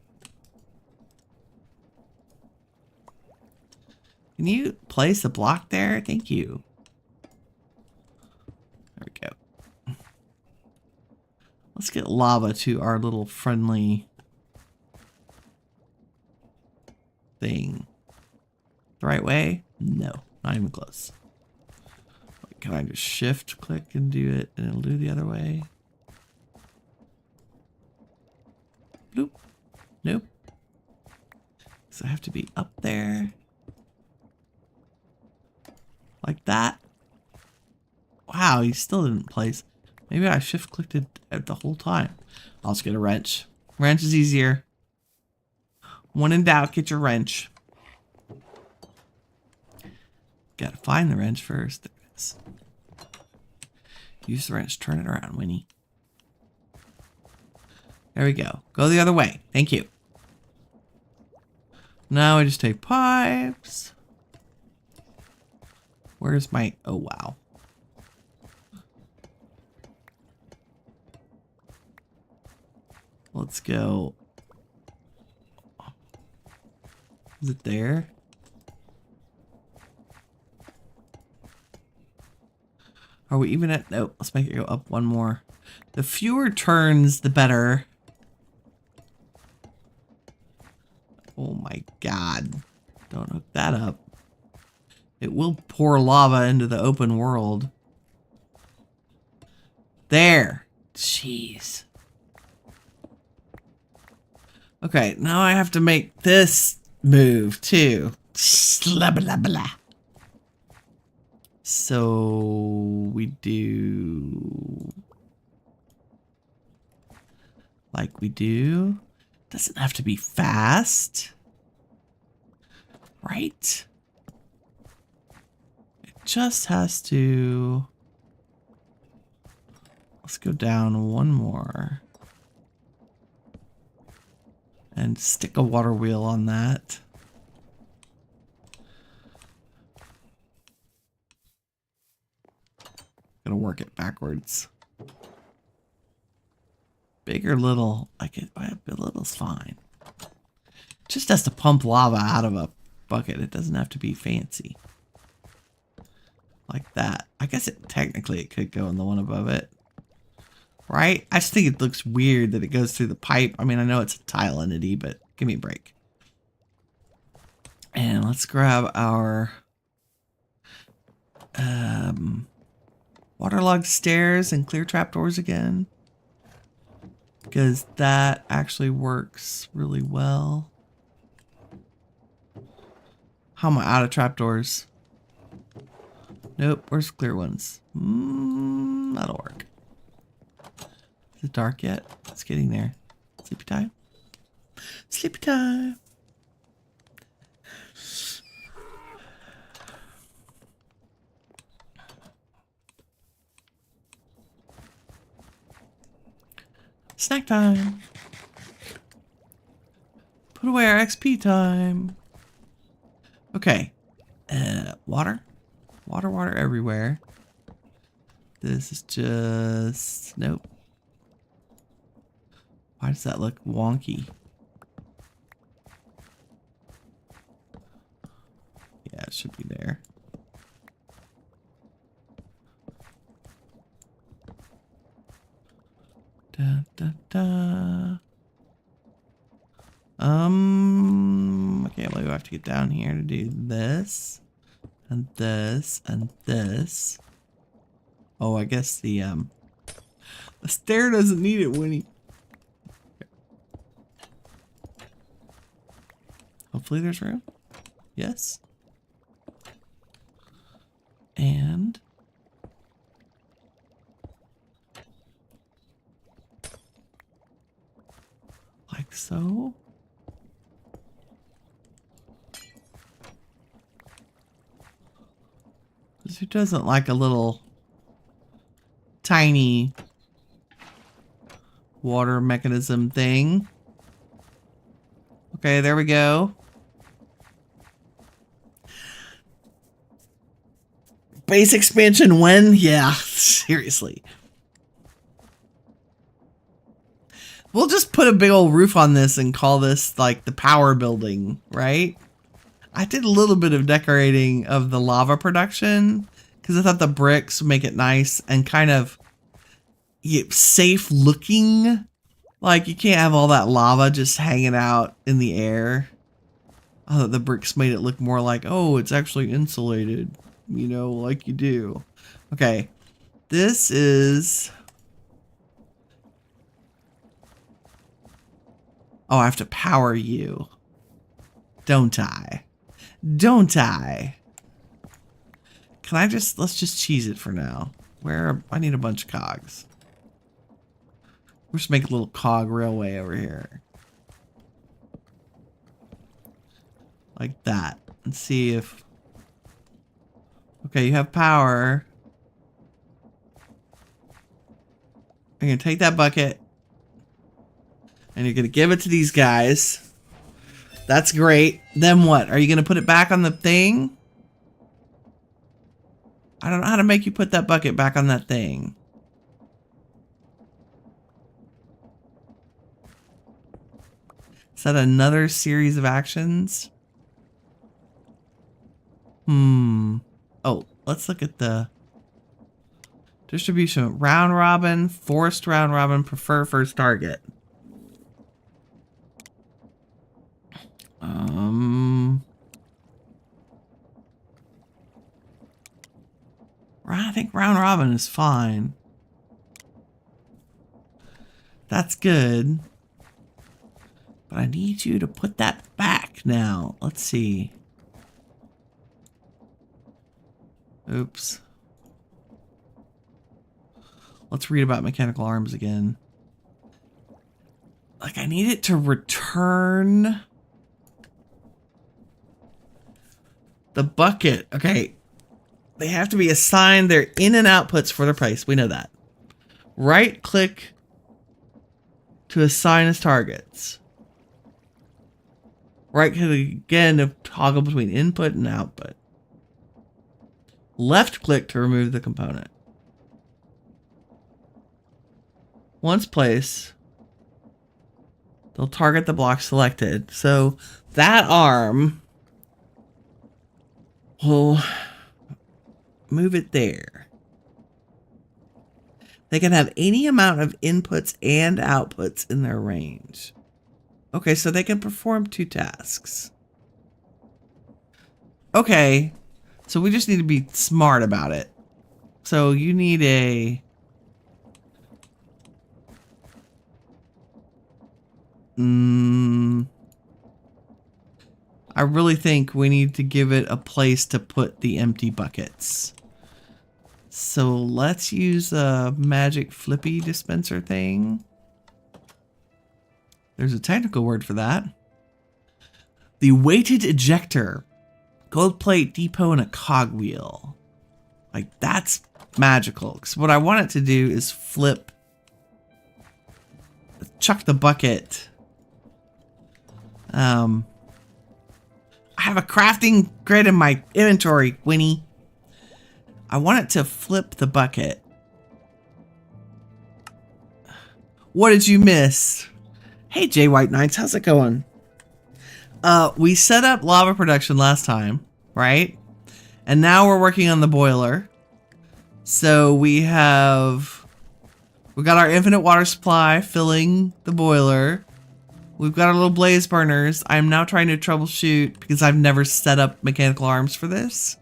Can you place a block there? Thank you. There we go. Let's get lava to our little friendly thing. The right way? No, not even close. Can I just shift click and do it and it'll do the other way? Nope. Nope. So I have to be up there. Like that. Wow, he still didn't place. Maybe I shift clicked it the whole time. I'll just get a wrench. Wrench is easier. When in doubt, get your wrench. Gotta find the wrench first. There it is. Use the wrench. Turn it around, Winnie. There we go. Go the other way. Thank you. Now I just take pipes. Where's my... Oh, wow. Let's go. Is it there? Are we even at... Nope. Let's make it go up one more. The fewer turns, the better. Oh my god. Don't hook that up. It will pour lava into the open world. There. Jeez. Okay, now I have to make this move too. Blah, blah, blah. So we do like we do. Doesn't have to be fast, right? It just has to. Let's go down one more and stick a water wheel on that. Gonna work it backwards. Big or little, like it, a little's fine. Just has to pump lava out of a bucket. It doesn't have to be fancy. Like that. I guess technically it could go in the one above it. Right? I just think it looks weird that it goes through the pipe. I mean, I know it's a tile entity, but give me a break. And let's grab our waterlogged stairs and clear trapdoors again. Because that actually works really well. How am I out of trapdoors? Nope, where's clear ones? That'll work. Is it dark yet? It's getting there. Sleepy time? Sleepy time! Snack time! Put away our XP time! Okay. Water? Water everywhere. This is just... Nope. Why does that look wonky? Yeah, it should be there. Da, da, da. Okay, well, we have to get down here to do this. And this, and this. Oh, I guess the stair doesn't need it, Winnie. Hopefully there's room. Yes. And like so. Who doesn't like a little tiny water mechanism thing? Okay, there we go. Base expansion when? Yeah, seriously. We'll just put a big old roof on this and call this like the power building, right? I did a little bit of decorating of the lava production because I thought the bricks would make it nice and kind of safe looking. Like you can't have all that lava just hanging out in the air. I thought the bricks made it look more like, oh, it's actually insulated, you know, like you do. Okay, this is... Oh, I have to power you. Don't I? Don't I? Can I just... Let's just cheese it for now. Where... I need a bunch of cogs. We'll just make a little cog railway over here. Like that. And see if... Okay, you have power. I'm going to take that bucket. And you're going to give it to these guys. That's great. Then what? Are you going to put it back on the thing? I don't know how to make you put that bucket back on that thing. Is that another series of actions? Oh, let's look at the distribution. Round robin, forced round robin, prefer first target. I think round robin is fine. That's good. But I need you to put that back now. Let's see. Oops. Let's read about mechanical arms again. Like, I need it to return the bucket. Okay. They have to be assigned their in and outputs for their price. We know that. Right click to assign as targets. Right click again to toggle between input and output. Left click to remove the component. Once placed, they'll target the block selected. So that arm will move it there. They can have any amount of inputs and outputs in their range. Okay, so they can perform 2 tasks. Okay, so we just need to be smart about it. So you need a... I really think we need to give it a place to put the empty buckets. So let's use a magic flippy dispenser thing. There's a technical word for that. The weighted ejector. Gold plate, depot, and a cogwheel. Like, that's magical. Because what I want it to do is flip. Chuck the bucket. I have a crafting grid in my inventory, Winnie. I want it to flip the bucket. What did you miss? Hey, J White Knights, how's it going? We set up lava production last time, right? And now we're working on the boiler. So we got our infinite water supply filling the boiler. We've got our little blaze burners. I'm now trying to troubleshoot because I've never set up mechanical arms for this.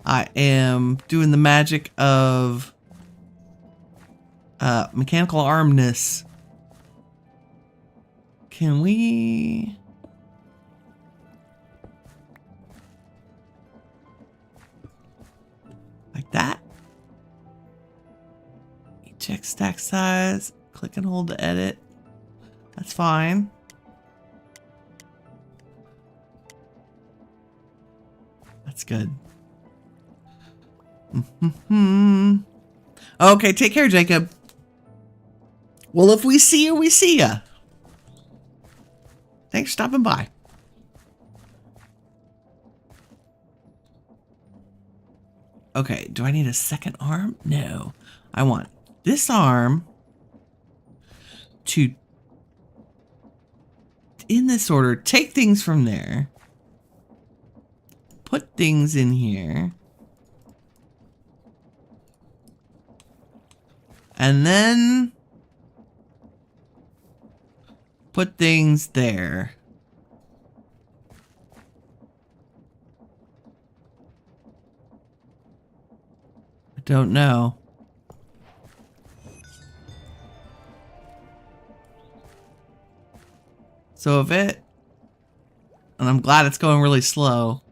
I am doing the magic of mechanical armness. Can we... Check stack size. Click and hold to edit. That's fine. That's good. Okay, take care, Jacob. Well, if we see you, we see ya. Thanks for stopping by. Okay, do I need a second arm? No. I want this arm to, in this order, take things from there. Put things in here. And then put things there. I don't know. So if it, and I'm glad it's going really slow.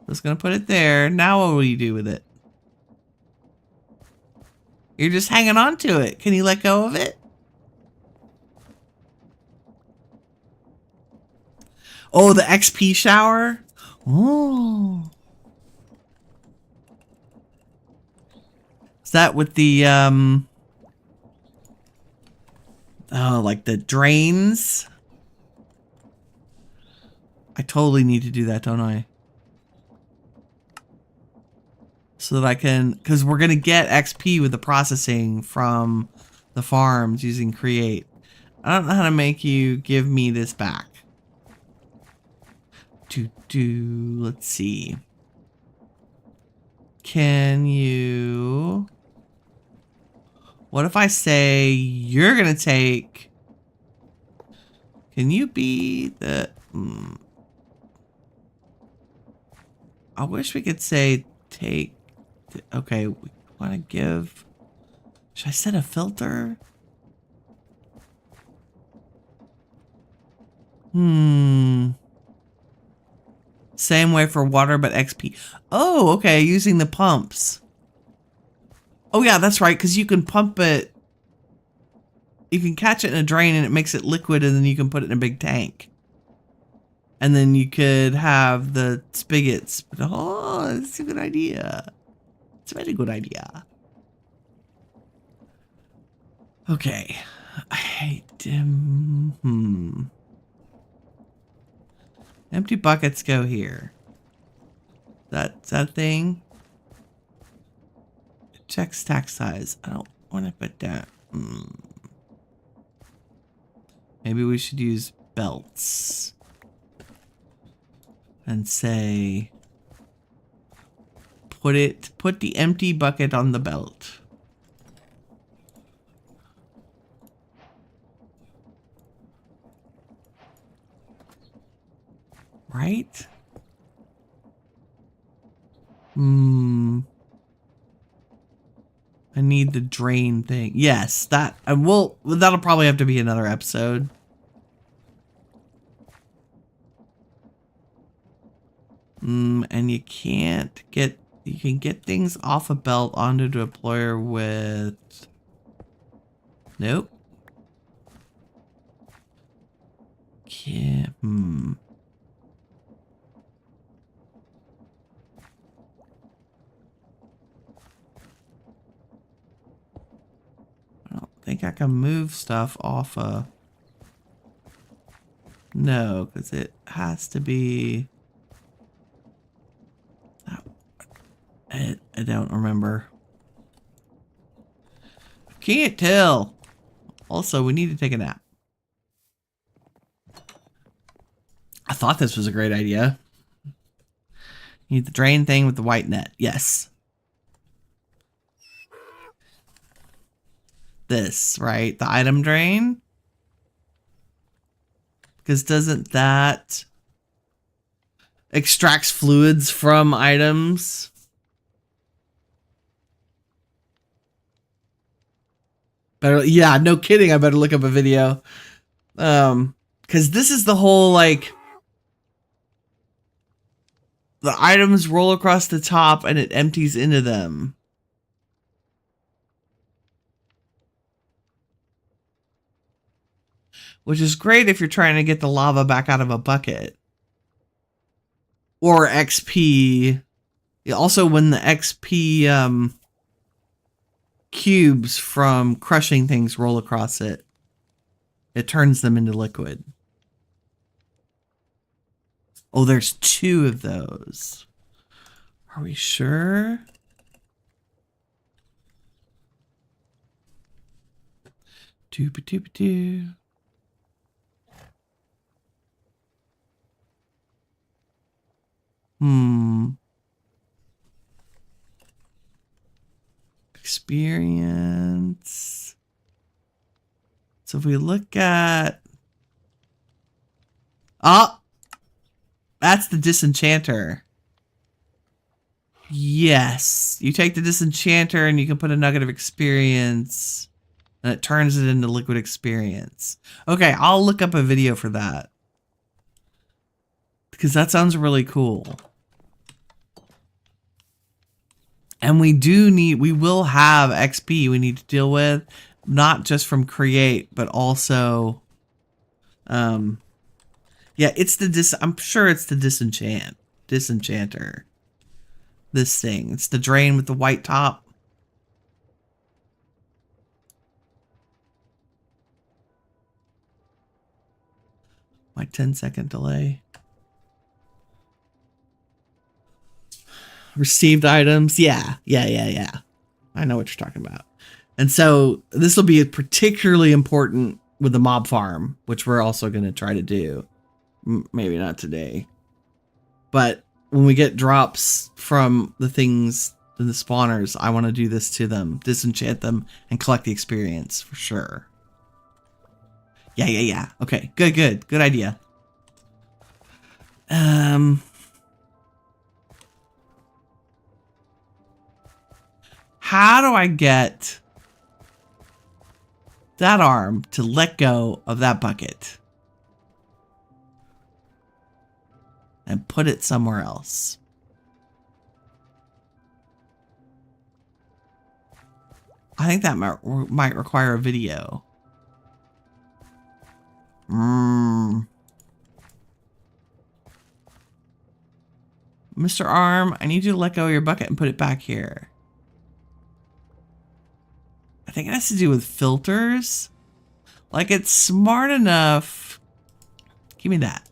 Just gonna put it there. Now what will you do with it? You're just hanging on to it. Can you let go of it? Oh, the XP shower? Oh. Is that with the, oh, like the drains? I totally need to do that, don't I? So that I can, because we're going to get XP with the processing from the farms using create. I don't know how to make you give me this back. Let's see. Can you, what if I say you're going to take, can you be the, I wish we could say take, okay, we want to give, should I set a filter? Same way for water, but XP. Oh, okay, using the pumps. Oh yeah, that's right, because you can pump it. You can catch it in a drain and it makes it liquid and then you can put it in a big tank. And then you could have the spigots. But, oh, that's a good idea. It's a very good idea. Okay. I hate Empty buckets go here. That's that thing. Check stack size. I don't want to put that. Maybe we should use belts. And say, put the empty bucket on the belt. Right? I need the drain thing. Yes, that, and that'll probably have to be another episode. And you can get things off a belt onto the deployer with, nope. Can't, I don't think I can move stuff off a, no, because it has to be, I don't remember. I can't tell. Also, we need to take a nap. I thought this was a great idea. Need the drain thing with the white net. Yes. This, right? The item drain? Because doesn't that extracts fluids from items? Better, yeah, no kidding. I better look up a video. Because this is the whole, like, the items roll across the top and it empties into them. Which is great if you're trying to get the lava back out of a bucket. Or XP. Also, when the XP cubes from crushing things roll across it, it turns them into liquid. Oh, there's 2 of those. Are we sure? Doo-ba-doo-ba-doo. Experience. So if we look at... Oh! That's the disenchanter. Yes. You take the disenchanter and you can put a nugget of experience. And it turns it into liquid experience. Okay, I'll look up a video for that. Because that sounds really cool. And we will have XP we need to deal with. Not just from create, but also... yeah, it's the I'm sure it's the disenchanter. This thing. It's the drain with the white top. My 10-second delay. Received items. Yeah. I know what you're talking about. And so this will be particularly important with the mob farm, which we're also going to try to do. Maybe not today. But when we get drops from the things, the spawners, I want to do this to them. Disenchant them and collect the experience for sure. Yeah. Okay, good idea. How do I get that arm to let go of that bucket and put it somewhere else? I think that might require a video. Mr. Arm, I need you to let go of your bucket and put it back here. I think it has to do with filters. Like, it's smart enough. Give me that.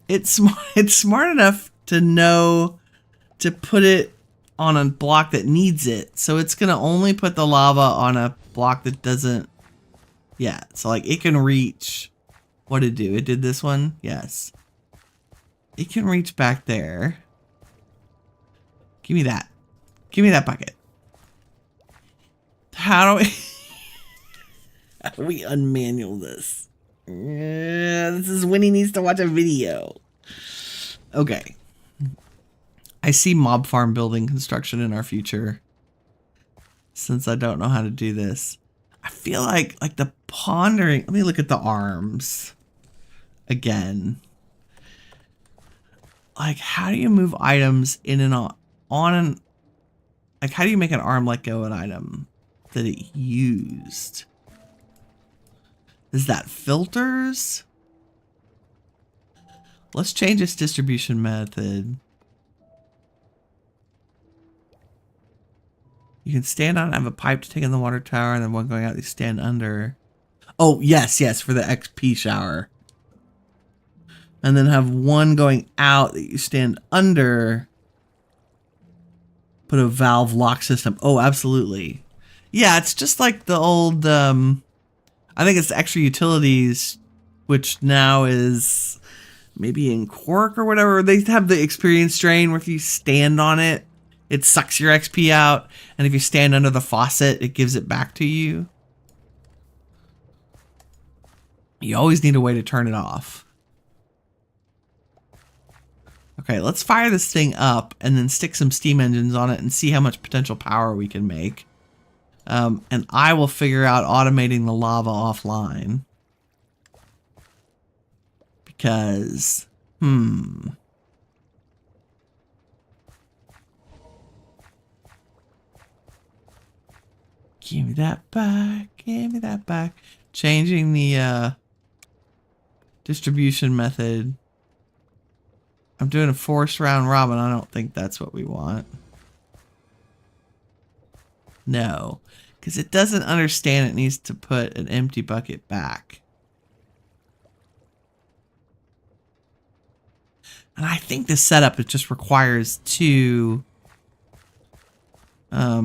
It's smart enough to know to put it on a block that needs it. So it's going to only put the lava on a block that doesn't. Yeah, so like it can reach. What did it do? It did this one? Yes. It can reach back there. Give me that. Give me that bucket. How do we unmanual this? This is when he needs to watch a video. Okay. I see mob farm building construction in our future. Since I don't know how to do this. I feel like the pondering. Let me look at the arms again. Like, how do you move items in and on and like, how do you make an arm let go of an item that it used? Is that filters? Let's change its distribution method. You can stand on and have a pipe to take in the water tower, and then one going out you stand under. Oh, yes, for the XP shower. And then have one going out that you stand under. Put a valve lock system. Oh, absolutely. Yeah, it's just like the old, I think it's extra utilities, which now is maybe in Quark or whatever. They have the experience drain where if you stand on it, it sucks your XP out. And if you stand under the faucet, it gives it back to you. You always need a way to turn it off. Okay, let's fire this thing up and then stick some steam engines on it and see how much potential power we can make. And I will figure out automating the lava offline. Because, Give me that back. Give me that back. Changing the distribution method. I'm doing a forced round robin. I don't think that's what we want. No, because it doesn't understand it needs to put an empty bucket back. And I think the setup, it just requires two, I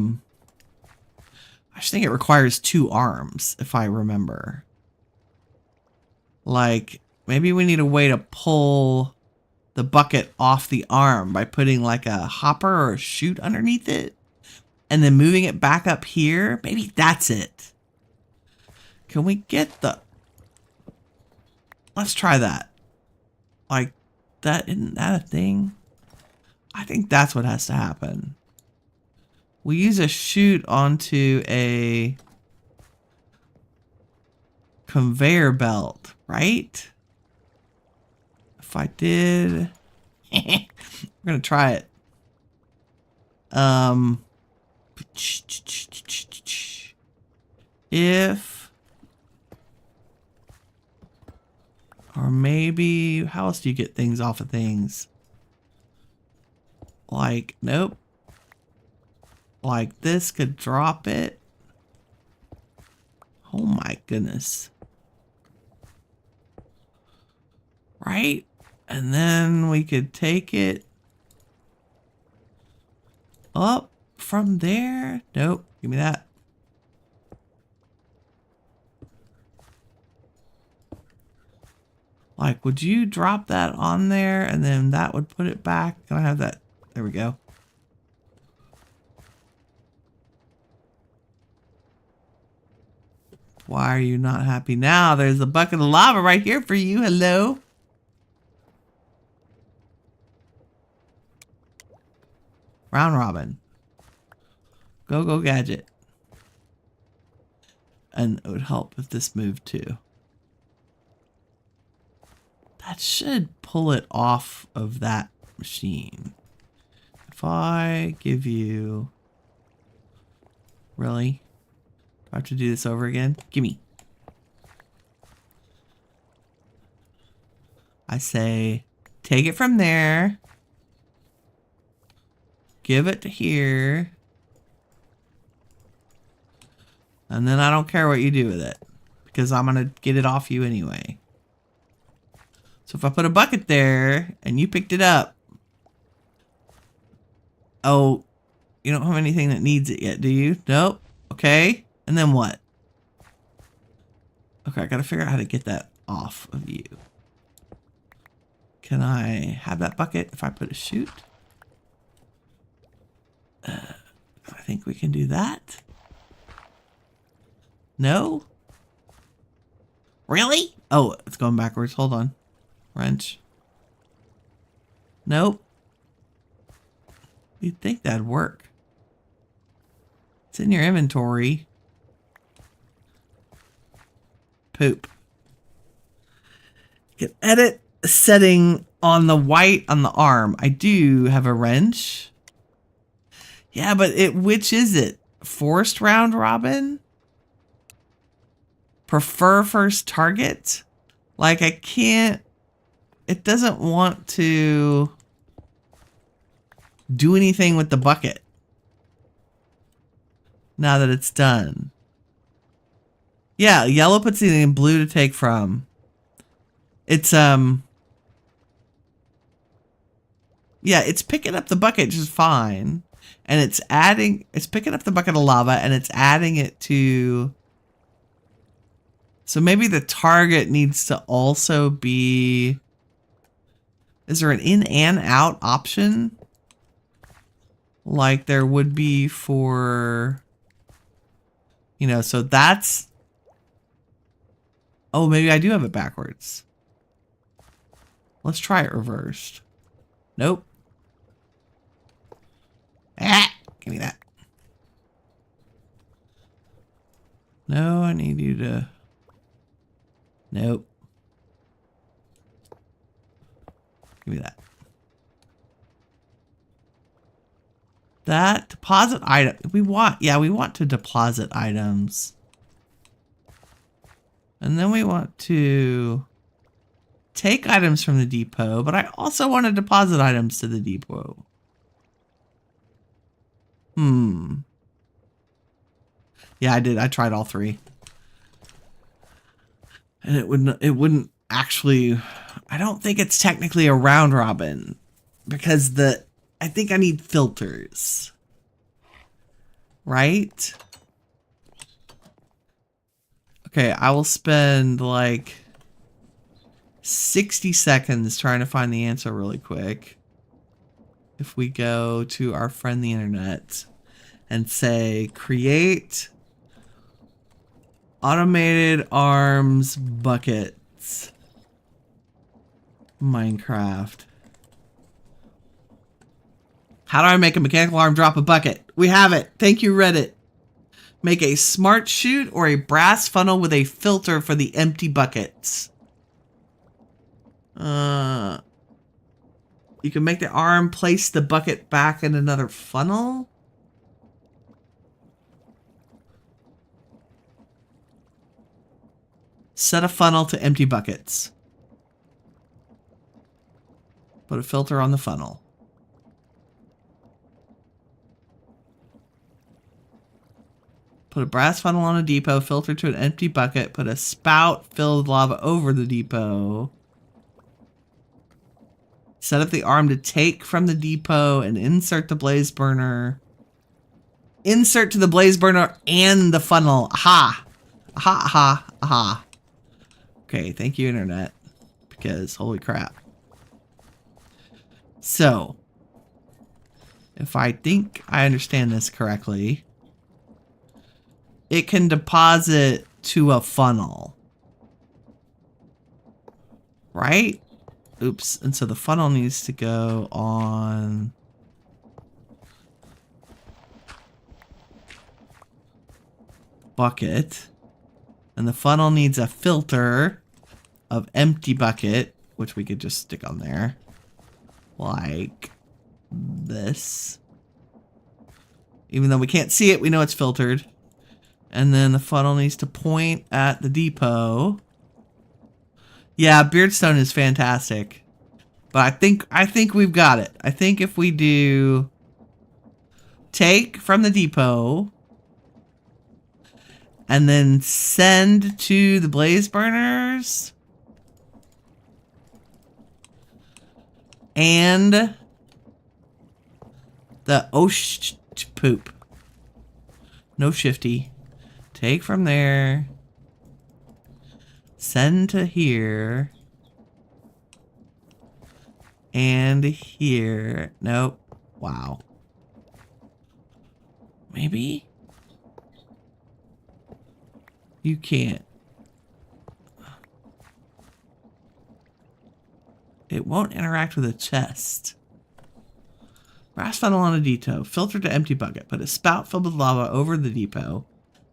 just think it requires 2 arms, if I remember. Like, maybe we need a way to pull the bucket off the arm by putting like a hopper or a chute underneath it and then moving it back up here. Maybe that's it. Can we get the... Let's try that. Like, that, isn't that a thing? I think that's what has to happen. We use a chute onto a conveyor belt, right? If I did, we're gonna try it. If, or maybe, how else do you get things off of things? Like, nope. Like this could drop it. Oh my goodness. Right? And then we could take it up from there. Nope. Give me that. Like, would you drop that on there and then that would put it back? Can I have that? There we go. Why are you not happy now? There's a bucket of lava right here for you. Hello. Round robin. Go, go, gadget. And it would help if this moved too. That should pull it off of that machine. If I give you... Really? Do I have to do this over again? Gimme. I say, take it from there. Give it to here. And then I don't care what you do with it. Because I'm going to get it off you anyway. So if I put a bucket there and you picked it up. Oh, you don't have anything that needs it yet, do you? Nope. Okay. And then what? Okay, I got to figure out how to get that off of you. Can I have that bucket if I put a chute? I think we can do that. No? Really? Oh, it's going backwards. Hold on. Wrench. Nope. You'd think that'd work. It's in your inventory. Poop. You can edit a setting on the white on the arm. I do have a wrench. Yeah, but which is it? Forced round robin? Prefer first target? Like I can't, it doesn't want to do anything with the bucket. Now that it's done. Yeah, yellow puts it in blue to take from. It's, yeah, it's picking up the bucket just fine. And it's picking up the bucket of lava and it's adding it to... So maybe the target needs to also be... Is there an in and out option? Like there would be for... You know, so that's... Oh, maybe I do have it backwards. Let's try it reversed. Nope. Ah, give me that. No, I need you to... Nope. Give me that. That to Deposit item. We want to deposit items. And then we want to take items from the depot, but I also want to deposit items to the depot. Yeah, I did. I tried all three. And it wouldn't actually, I don't think it's technically a round robin because I think I need filters. Right? Okay, I will spend like 60 seconds trying to find the answer really quick. If we go to our friend the internet and say create automated arms buckets Minecraft. How do I make a mechanical arm drop a bucket? We have it. Thank you, Reddit. Make a smart chute or a brass funnel with a filter for the empty buckets. You can make the arm place the bucket back in another funnel. Set a funnel to empty buckets. Put a filter on the funnel. Put a brass funnel on a depot, filter to an empty bucket, put a spout filled with lava over the depot. Set up the arm to take from the depot and insert the blaze burner. Insert to the blaze burner and the funnel. Aha! Aha, aha, aha. Okay, thank you, internet. Because, holy crap. So, if I think I understand this correctly, it can deposit to a funnel. Right? Oops. And so the funnel needs to go on bucket. And the funnel needs a filter of empty bucket, which we could just stick on there. Like this. Even though we can't see it, we know it's filtered. And then the funnel needs to point at the depot. Yeah, Beardstone is fantastic. But I think we've got it. I think if we do take from the depot and then send to the blaze burners and the poop. No shifty. Take from there. Send to here. And here. Nope. Wow. Maybe? You can't. It won't interact with a chest. Brass funnel on a depot. Filter to empty bucket. Put a spout filled with lava over the depot.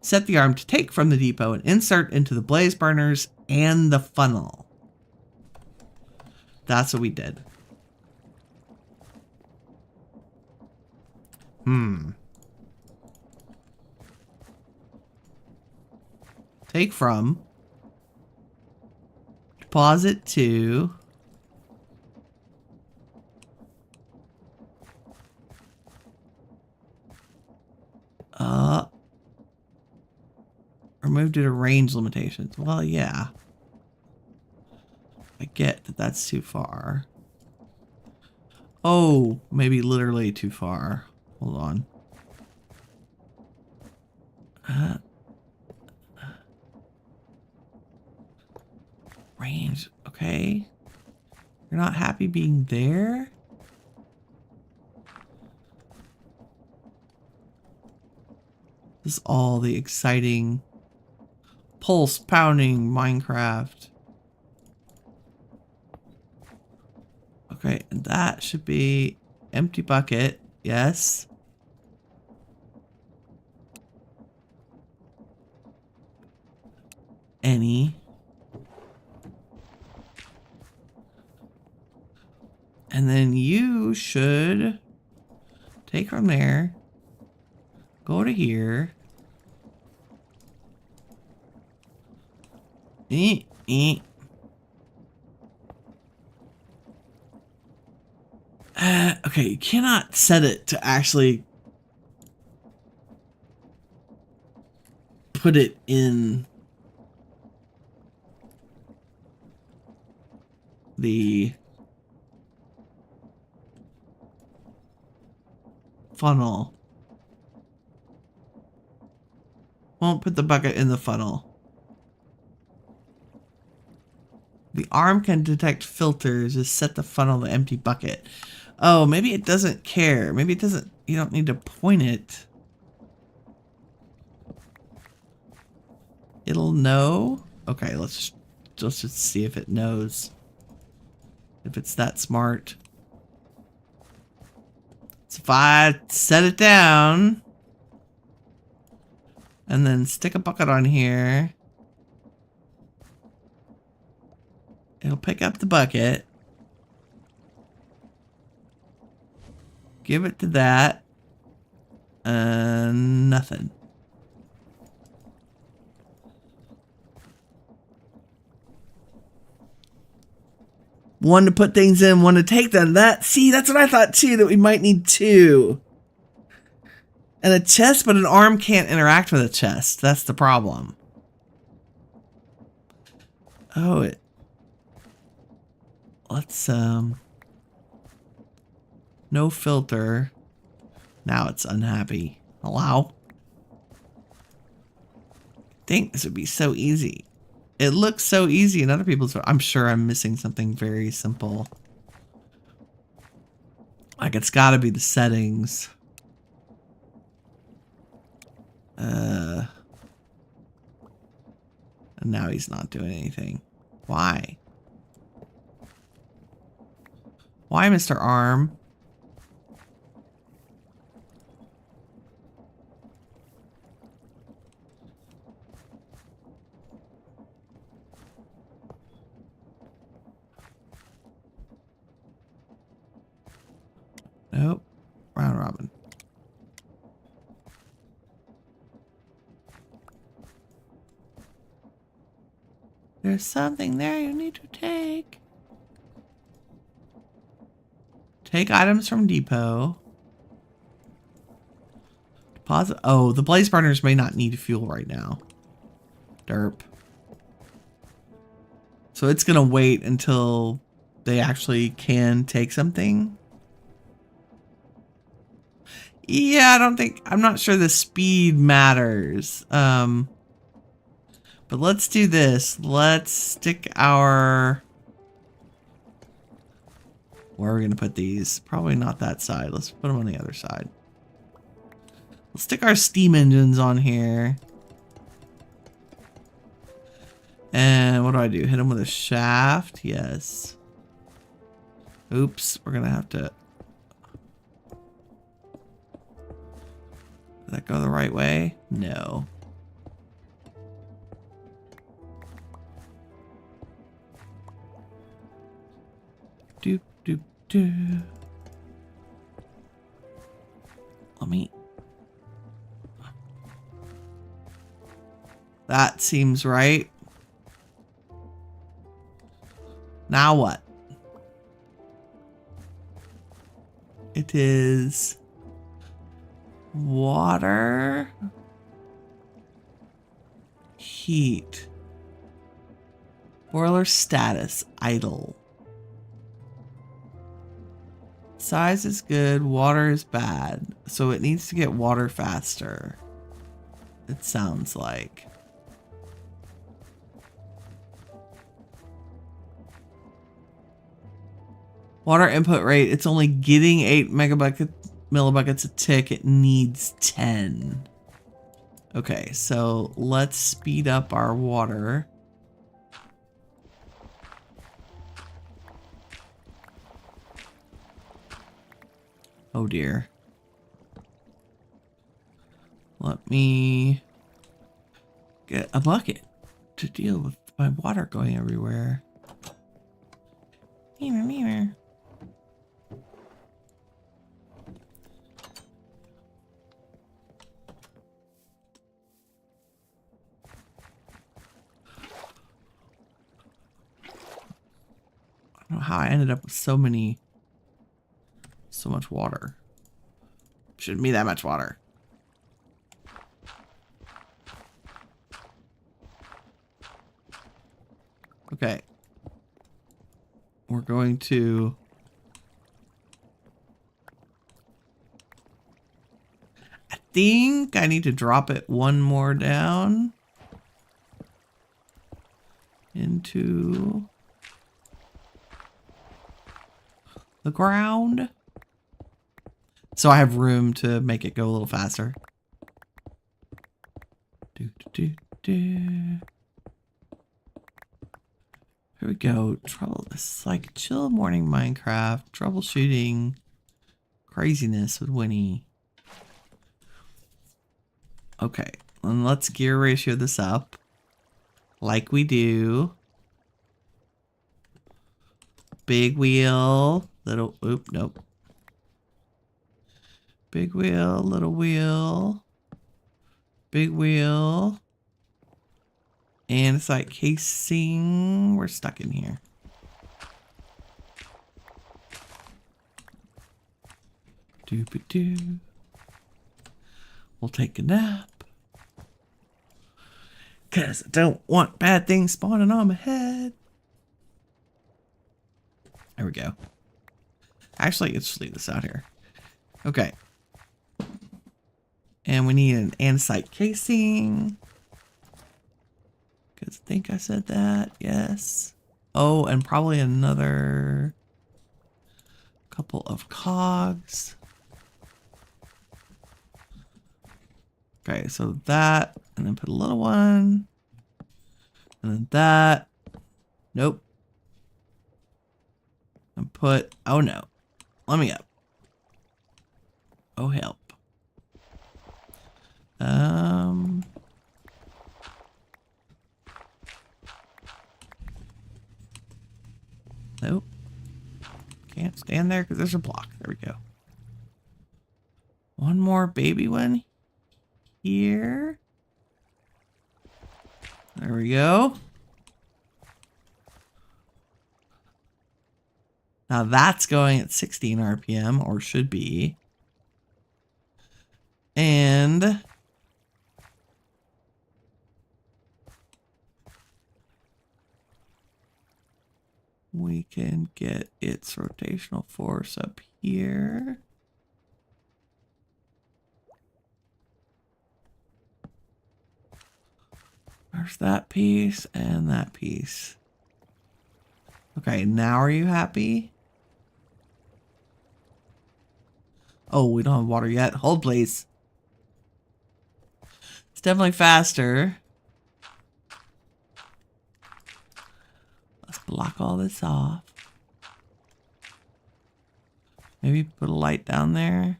Set the arm to take from the depot and insert into the blaze burners and the funnel. That's what we did. Take from. Deposit to. Remove due to range limitations. Well, yeah. I get that that's too far. Oh, maybe literally too far. Hold on. Range. Okay. You're not happy being there? This is all the exciting pulse pounding Minecraft. Okay, and that should be empty bucket. Yes. Any. And then you should take from there Go to here. Okay, you cannot set it to actually put it in the funnel. Won't put the bucket in the funnel. The arm can detect filters. Just set the funnel to empty bucket. Oh, maybe it doesn't care. Maybe it doesn't. You don't need to point it. It'll know. Okay, let's just see if it knows. If it's that smart. So if I set it down and then stick a bucket on here, it'll pick up the bucket, give it to that, and nothing. One to put things in, one to take them. See, that's what I thought too, that we might need two. And a chest, but an arm can't interact with a chest. That's the problem. Oh, let's, no filter. Now it's unhappy. Allow. I think this would be so easy. It looks so easy in other people's. I'm sure I'm missing something very simple. Like it's got to be the settings. And now he's not doing anything. Why? Why, Mr. Arm? Nope. Round robin. There's something there you need to take. Take items from depot. Deposit. Oh, the blaze burners may not need fuel right now. Derp. So it's gonna wait until they actually can take something. Yeah, I'm not sure the speed matters. But let's do this. Let's stick our... Where are we going to put these? Probably not that side. Let's put them on the other side. Let's stick our steam engines on here. And what do I do? Hit them with a shaft? Yes. Oops, we're going to have to... Did that go the right way? No. Doop, doop, doop. Let me... That seems right. Now what? It is... water, heat, boiler status, idle. Size is good, water is bad, so it needs to get water faster, it sounds like. Water input rate, it's only getting 8 millibuckets a tick. It needs 10. Okay, so let's speed up our water. Oh dear. Let me get a bucket to deal with my water going everywhere. Mirror, mirror. don't know how I ended up with so much water. Shouldn't be that much water. Okay. We're going to... I think I need to drop it one more down into the ground. So I have room to make it go a little faster. Here we go. This is like chill morning Minecraft. Troubleshooting. Craziness with Winnie. Okay. And let's gear ratio this up. Like we do. Big wheel. Little... Oop, nope. Big wheel, little wheel. Big wheel. And it's like casing. We're stuck in here. Doop-a-doo. We'll take a nap. Cause I don't want bad things spawning on my head. There we go. Actually, let's just leave this out here. Okay. And we need an andesite casing. Because I think I said that. Yes. Oh, and probably another couple of cogs. Okay, so that, and then put a little one. And then that. Nope. And put, oh no. Let me up. Oh, help. Nope. Can't stand there because there's a block. There we go. One more baby one here. There we go. Now that's going at 16 RPM, or should be. And we can get its rotational force up here. There's that piece and that piece. Okay, now are you happy? Oh, we don't have water yet. Hold, please. It's definitely faster. Let's block all this off. Maybe put a light down there.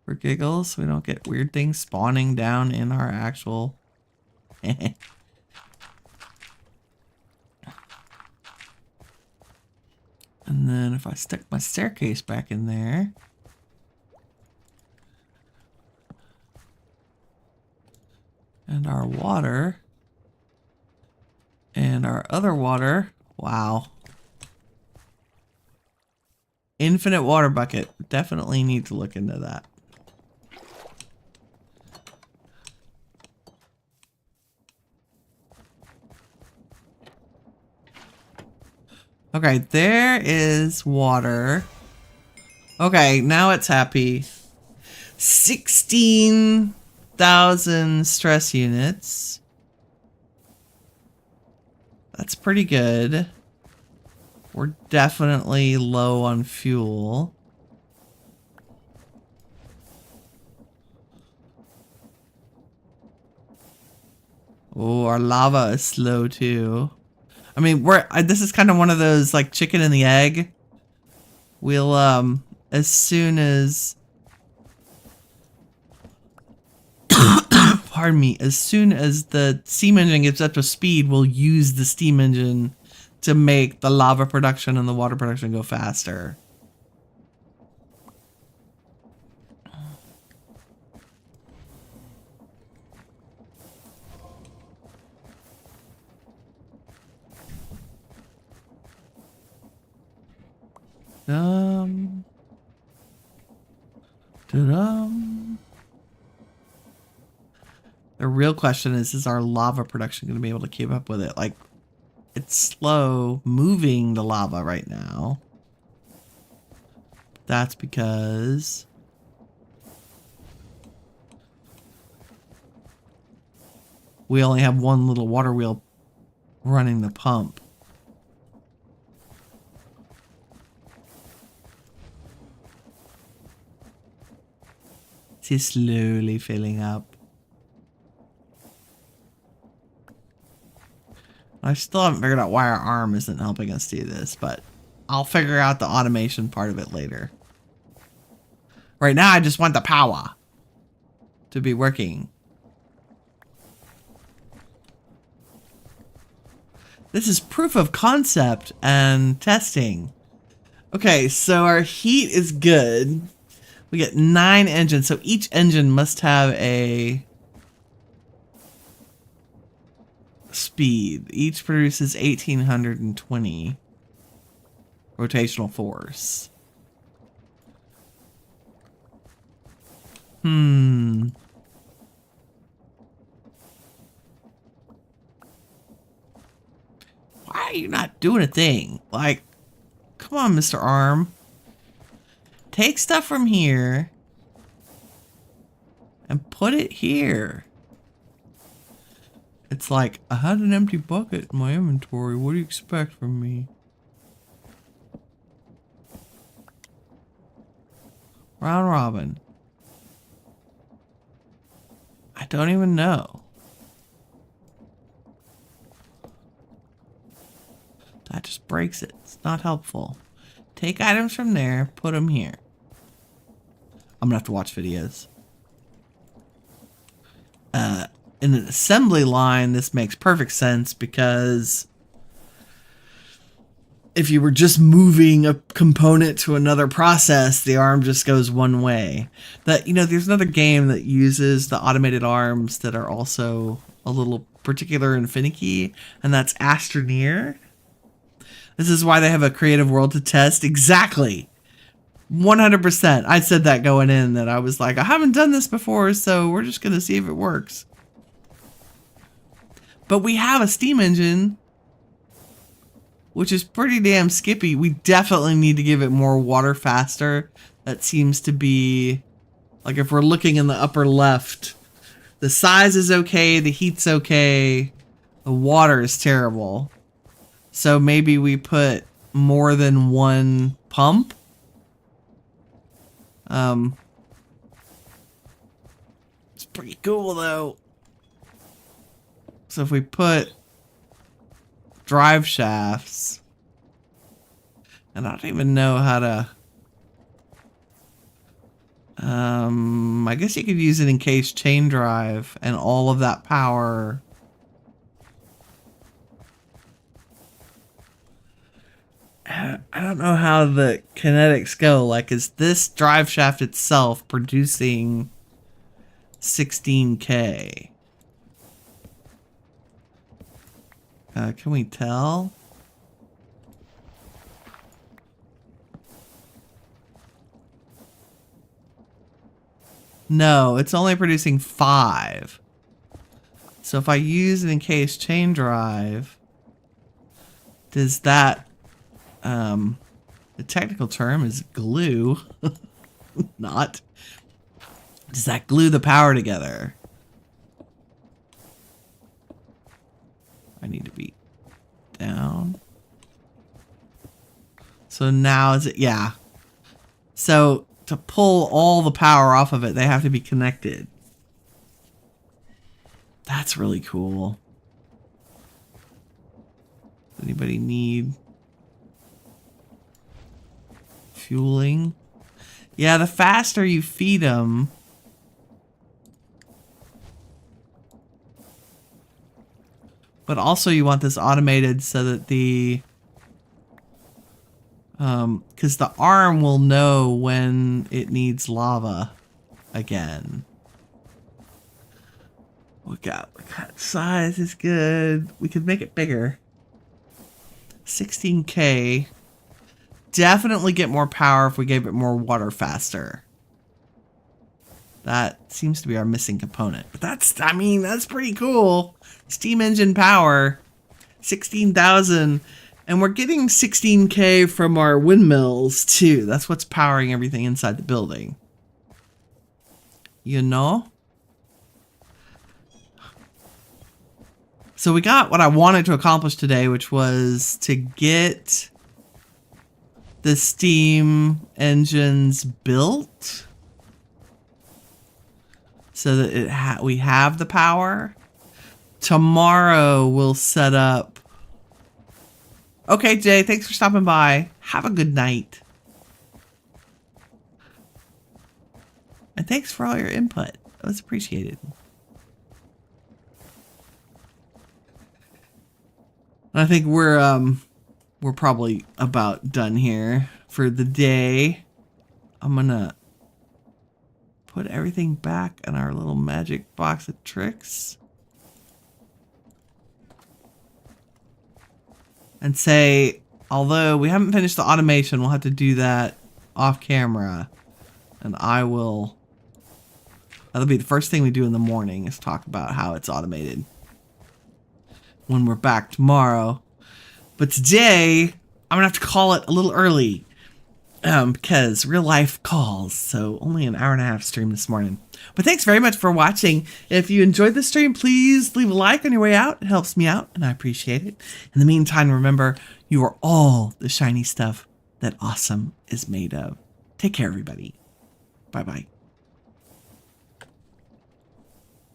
For giggles, so we don't get weird things spawning down in our actual... And then if I stick my staircase back in there... And our water... And our other water... Wow. Infinite water bucket. Definitely need to look into that. Okay, there is water. Okay, now it's happy. 16,000 stress units. That's pretty good. We're definitely low on fuel. Oh, our lava is slow too. I mean, this is kind of one of those like chicken and the egg. We'll as soon as pardon me, as soon as the steam engine gets up to speed, we'll use the steam engine to make the lava production and the water production go faster. Da-dum. Da-dum. The real question is our lava production going to be able to keep up with it? Like, it's slow moving the lava right now. That's because we only have one little water wheel running the pump. It's slowly filling up. I still haven't figured out why our arm isn't helping us do this, but I'll figure out the automation part of it later. Right now, I just want the power to be working. This is proof of concept and testing. Okay, so our heat is good. We get 9 engines, so each engine must have a speed. Each produces 1820 rotational force. Why are you not doing a thing? Like, come on, Mr. Arm. Take stuff from here and put it here. It's like, I had an empty bucket in my inventory. What do you expect from me? Round robin. I don't even know. That just breaks it. It's not helpful. Take items from there, put them here. I'm gonna have to watch videos. In an assembly line, this makes perfect sense because if you were just moving a component to another process, the arm just goes one way. That, you know, there's another game that uses the automated arms that are also a little particular and finicky, and that's Astroneer. This is why they have a creative world to test. Exactly. 100%. I said that going in, that I was like, I haven't done this before, so we're just going to see if it works. But we have a steam engine, which is pretty damn skippy. We definitely need to give it more water faster. That seems to be, like, if we're looking in the upper left, the size is okay, the heat's okay, the water is terrible. So maybe we put more than one pump. It's pretty cool though. So if we put drive shafts, and I don't even know how to, I guess you could use an encased chain drive and all of that power. I don't know how the kinetics go. Like, is this drive shaft itself producing 16K? Can we tell? No, it's only producing 5. So if I use an encased chain drive, does that, the technical term is glue, not, does that glue the power together? I need to be down. So now is it, yeah. So to pull all the power off of it, they have to be connected. That's really cool. Does anybody need fueling? Yeah, the faster you feed them, but also you want this automated so that the, because the arm will know when it needs lava again. Look at size is good. We could make it bigger. 16K. definitely get more power if we gave it more water faster. That seems to be our missing component. But that's pretty cool. Steam engine power, 16,000. And we're getting 16K from our windmills too. That's what's powering everything inside the building. You know? So we got what I wanted to accomplish today, which was to get the steam engines built so that we have the power. Tomorrow we'll set up. Okay, Jay, thanks for stopping by. Have a good night. And thanks for all your input. It was appreciated. I think we're probably about done here for the day. I'm gonna put everything back in our little magic box of tricks. And say, although we haven't finished the automation, we'll have to do that off camera. And that'll be the first thing we do in the morning, is talk about how it's automated when we're back tomorrow. But today, I'm gonna have to call it a little early because real life calls. So only an hour and a half stream this morning. But thanks very much for watching. If you enjoyed the stream, please leave a like on your way out. It helps me out and I appreciate it. In the meantime, remember, you are all the shiny stuff that awesome is made of. Take care, everybody. Bye-bye.